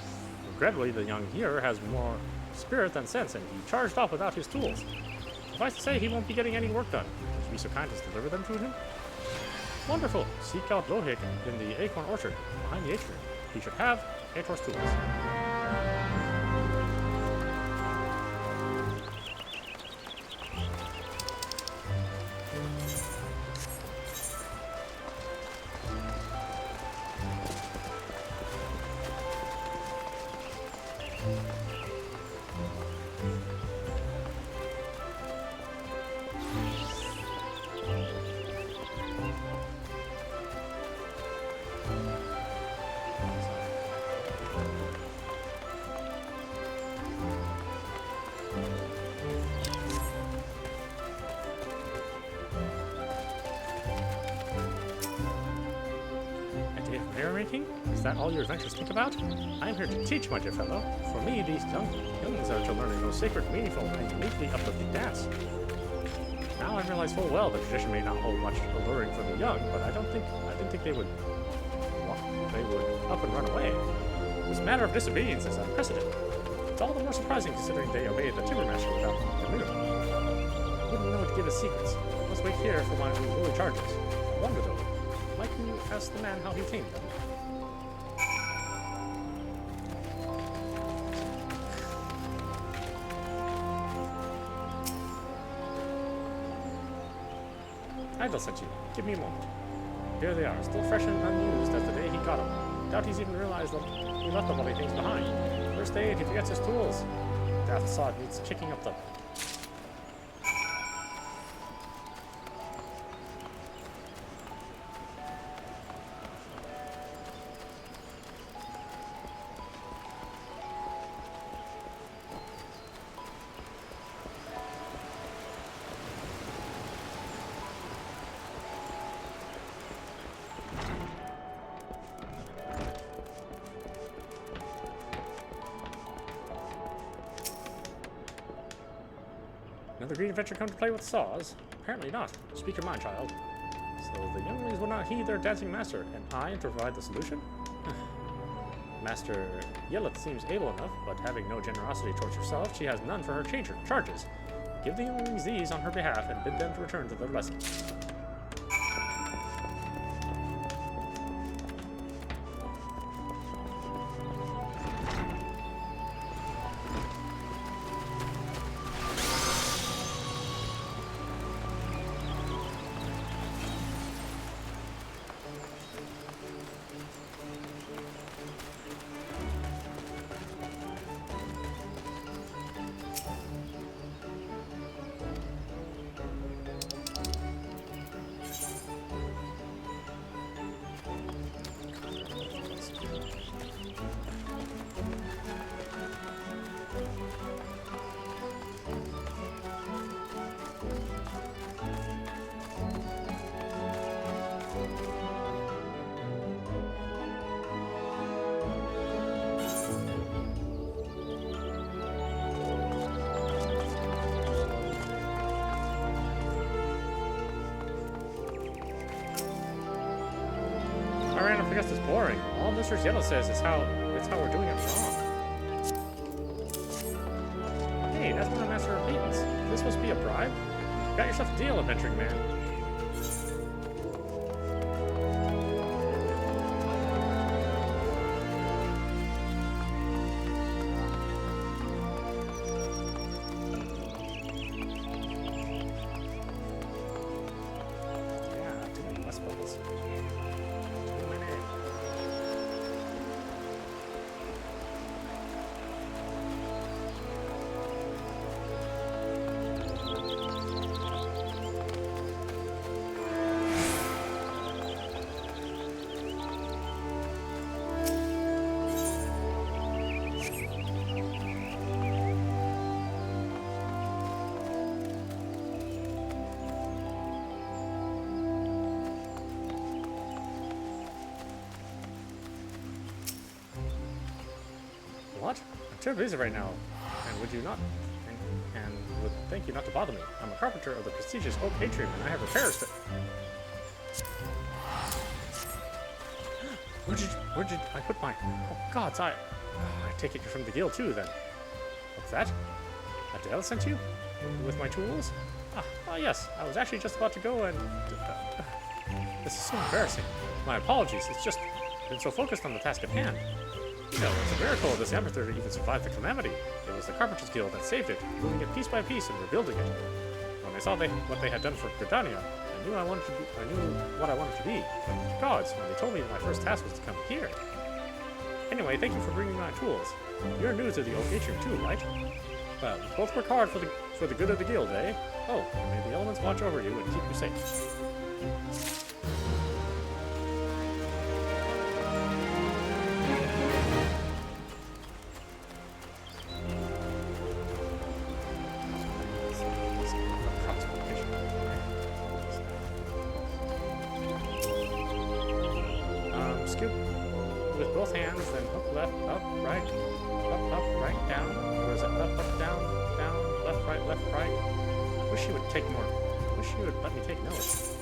Regrettably, the young hero has more spirit than sense, and he charged off without his tools. Suffice to say, he won't be getting any work done. Would you be so kind as to deliver them to him? Wonderful! Seek out Lohik in the Acorn Orchard, behind the atrium. He should have Ator's tools. Merrymaking? Is that all your adventures think about? I am here to teach, my dear fellow. For me, these younglings are to learn a most sacred, meaningful, and uniquely uplifting dance. Now I realize full well the tradition may not hold much alluring for the young, but I didn't think they would up and run away. This matter of disobedience is unprecedented. It's all the more surprising considering they obeyed the Timbermaster without permission. I wouldn't know what to give as secrets. I must wait here for my unruly charges. I wonder though, why can you ask the man how he tamed them? Idle sent you. Give me a moment. Here they are, still fresh and unused as the day he got them. Doubt he's even realized that he left the bloody things behind. First aid, he forgets his tools. That facade needs kicking up though. Another green adventure come to play with saws? Apparently not. Speak your mind, child. So the younglings will not heed their dancing master, and I to provide the solution? Master Yelleth seems able enough, but having no generosity towards herself, she has none for her charges. Give the younglings these on her behalf, and bid them to return to their lessons. I guess it's boring. All Mr. Yellow says is how we're doing it wrong. Hey, that's one of Master Peyton's. Is this supposed to be a bribe? Got yourself a deal, adventuring man. Yeah, too many West bubbles. What? I'm too busy right now, and would you not? And would thank you not to bother me. I'm a carpenter of the prestigious Oak Atrium, and I have repairs to. Where did I put my? Oh God's I take it you're from the guild too, then. What's that? Adele sent you with my tools? Ah, yes. I was actually just about to go and. This is so embarrassing. My apologies, it's just been so focused on the task at hand. You know, it's a miracle of this amphitheater even survived the calamity. It was the Carpenters Guild that saved it, moving it piece by piece and rebuilding it. When I saw what they had done for Gridania, I knew what I wanted to be. Gods, when they told me my first task was to come here. Anyway, thank you for bringing my tools. You're new to the Oak Atrium too, right? Well, we both work hard for the good of the guild, eh? Oh, may the elements watch over you and keep you safe. Scoop with both hands, then up, left, up, right, down. Or is it up, down, left, right? Wish you would take more. Wish you would let me take notes.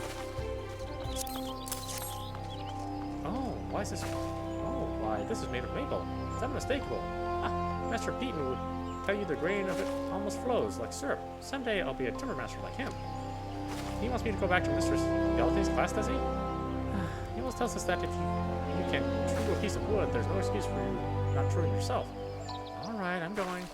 Oh, why is this? Oh, why, this is made of maple. It's unmistakable. Ah, Master Beaton would tell you the grain of it almost flows like syrup. Someday I'll be a timber master like him. He wants me to go back to Mistress Galatha's class, does he? He always tells us that if you can't chew a piece of wood, there's no excuse for you not chewing yourself. Alright, I'm going.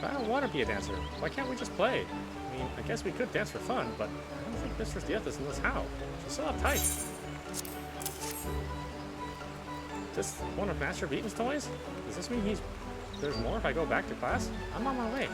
I don't want to be a dancer. Why can't we just play? I mean, I guess we could dance for fun, but I don't think Mistress Diethys knows how. She's so uptight. This one of Master Beaton's toys? Does this mean there's more if I go back to class? I'm on my way.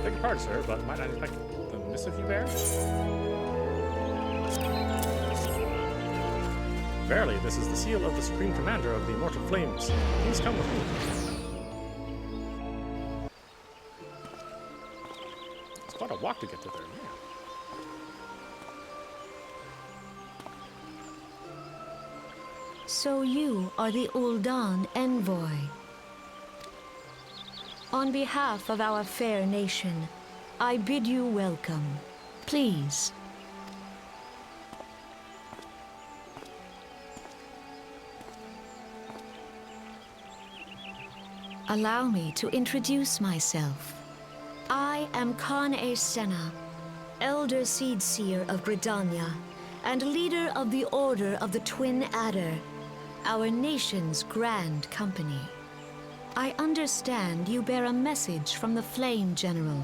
Beg your pardon, sir, but might I inspect the missive you bear? Verily, this is the seal of the Supreme Commander of the Immortal Flames. Please come with me. It's quite a walk to get to there, yeah. So you are the Ul'dan envoy. On behalf of our fair nation, I bid you welcome. Please. Allow me to introduce myself. I am Khan-e Senna, Elder Seedseer of Gridania, and leader of the Order of the Twin Adder, our nation's grand company. I understand you bear a message from the Flame General.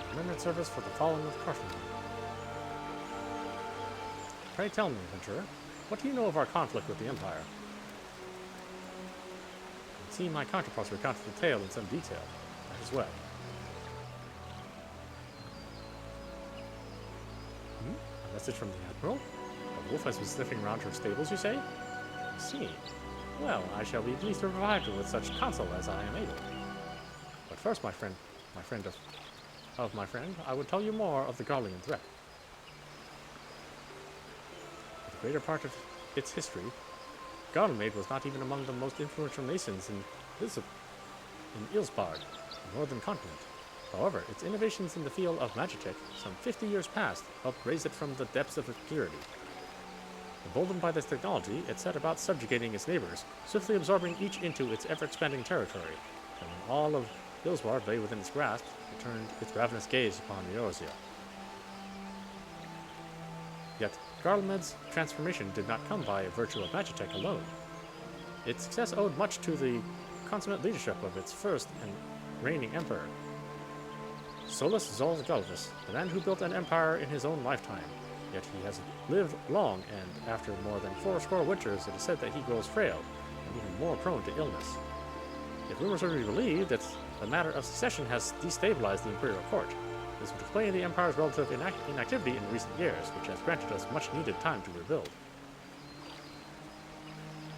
Remembrance service for the fallen of Carthage. Pray tell me, adventurer, what do you know of our conflict with the Empire? It seems my counterparts recounted the tale in some detail. That is well. A message from the Admiral? A wolf has been sniffing around her stables, you say? I see. Well, I shall be pleased to provide you with such counsel as I am able. But first, my friend of my friend, I would tell you more of the Garlean threat. For the greater part of its history, Garlemald was not even among the most influential nations in Ilsbard, the northern continent. However, its innovations in the field of magitech, some 50 years past, helped raise it from the depths of obscurity. Emboldened by this technology, it set about subjugating its neighbors, swiftly absorbing each into its ever-expanding territory. And when all of Ilsbard lay within its grasp, it turned its ravenous gaze upon Eorzea. Yet, Garlemald's transformation did not come by virtue of magitech alone. Its success owed much to the consummate leadership of its first and reigning emperor, Solus Zolz Galvus, the man who built an empire in his own lifetime. Yet he has lived long, and after more than 80 winters, it is said that he grows frail and even more prone to illness. If rumors are to be believed, that the matter of succession has destabilized the imperial court. This would explain the empire's relative inactivity in recent years, which has granted us much-needed time to rebuild.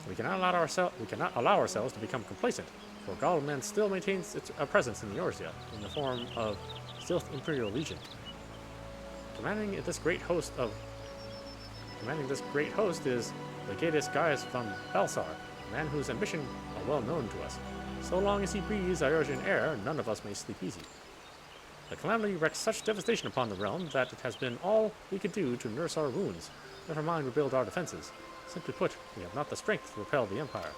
We cannot allow ourselves to become complacent, for Garlemald still maintains a presence in Eorzea in the form of Sylph Imperial Legion. Commanding this great host is Legatus Gaius von Balsar, a man whose ambition are well known to us. So long as he breathes Eorzean air, none of us may sleep easy. The calamity wreaked such devastation upon the realm that it has been all we could do to nurse our wounds, never mind rebuild our defenses. Simply put, we have not the strength to repel the Empire.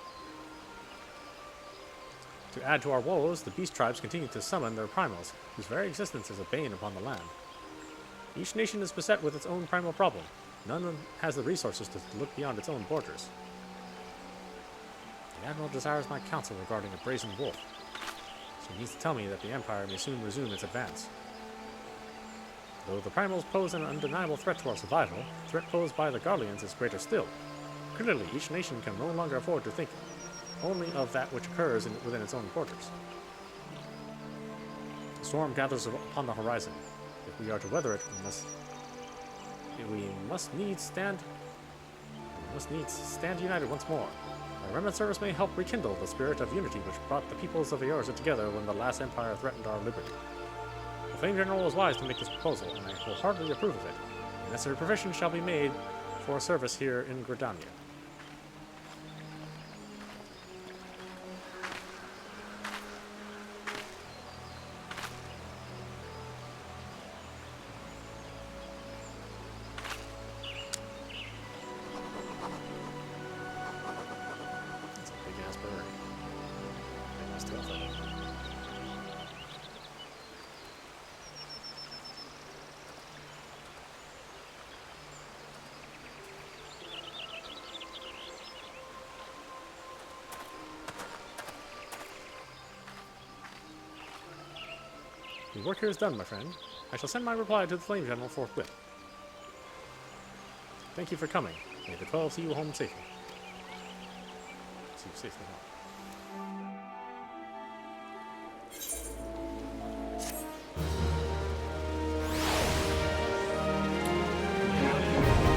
To add to our woes, the beast tribes continue to summon their primals, whose very existence is a bane upon the land. Each nation is beset with its own primal problem. None has the resources to look beyond its own borders. The Admiral desires my counsel regarding a brazen wolf. She needs to tell me that the Empire may soon resume its advance. Though the primals pose an undeniable threat to our survival, the threat posed by the Garleans is greater still. Clearly, each nation can no longer afford to think only of that which occurs within its own borders. The storm gathers upon the horizon. If we are to weather it, we must needs stand united once more. Our remnant service may help rekindle the spirit of unity which brought the peoples of Eorzea together when the last empire threatened our liberty. The Flame General was wise to make this proposal, and I wholeheartedly approve of it. The necessary provision shall be made for service here in Gridania. The work here is done, my friend. I shall send my reply to the Flame General forthwith. Thank you for coming. May the 12 see you home safely. See you safely home.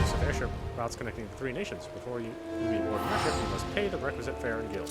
So the airship routes connecting the 3 nations. Before you be aboard an airship, you must pay the requisite fare and guild.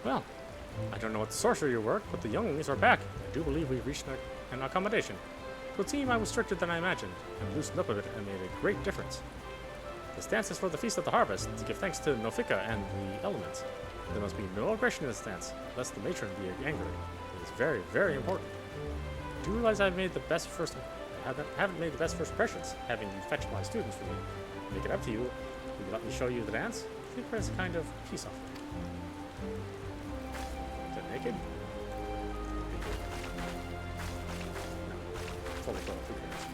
Well, I don't know what the source of your work, but the younglings are back. I do believe we've reached an accommodation. It would seem I was stricter than I imagined, and loosened up a bit and made a great difference. This dance is for the Feast of the Harvest, to give thanks to Nofika and the elements. There must be no aggression in this dance, lest the matron be angry. It is very, very important. Do you realize haven't made the best first impressions, having you fetch my students for me? To make it up to you, will you let me show you the dance? think there's a kind of peace offering. Is it naked? No. Fully clothed. Who cares?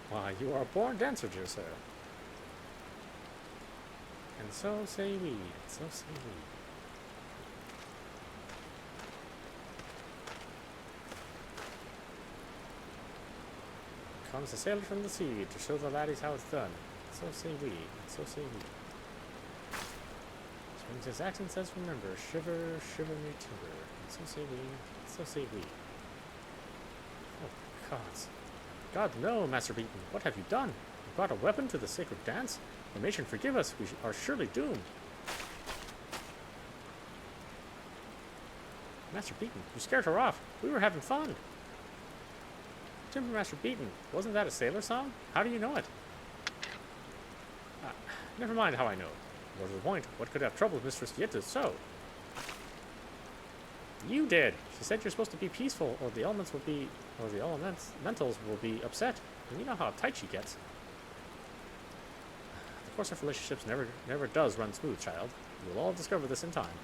Why, you are a born dancer, dear sir. And so say we, and so say we. Comes a sailor from the sea to show the laddies how it's done. So say we, and so say we. Swings his axe and says, remember, shiver, shiver me timber. And so say we, and so say we. Oh, gods. God, no, Master Beaton. What have you done? You brought a weapon to the sacred dance? The matron forgive us. We are surely doomed. Master Beaton, you scared her off. We were having fun. Timber Master Beaton, wasn't that a sailor song? How do you know it? Never mind how I know. More to the point, what could have troubled Mistress Yetta so? You did. She said you're supposed to be peaceful, or the elementals will be upset. And you know how tight she gets. The course of relationships never does run smooth, child. You will all discover this in time.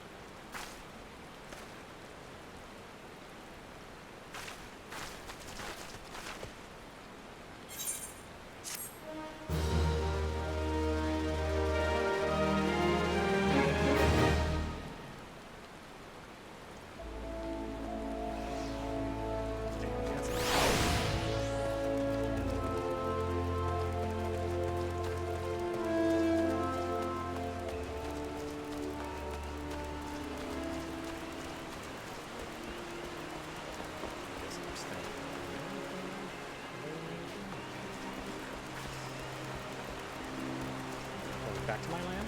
Back to my land?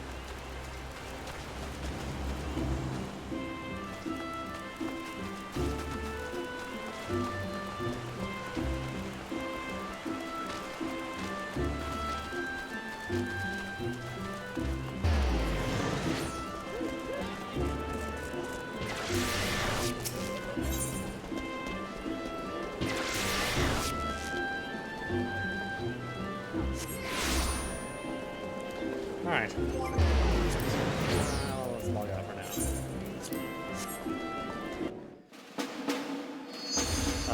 Alright. Let's log out for now.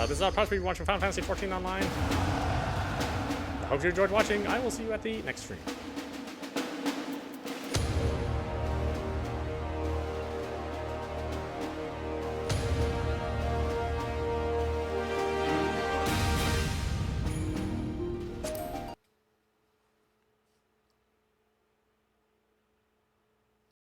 This is our podcast. We've been watching Final Fantasy XIV Online. I hope you enjoyed watching. I will see you at the next stream.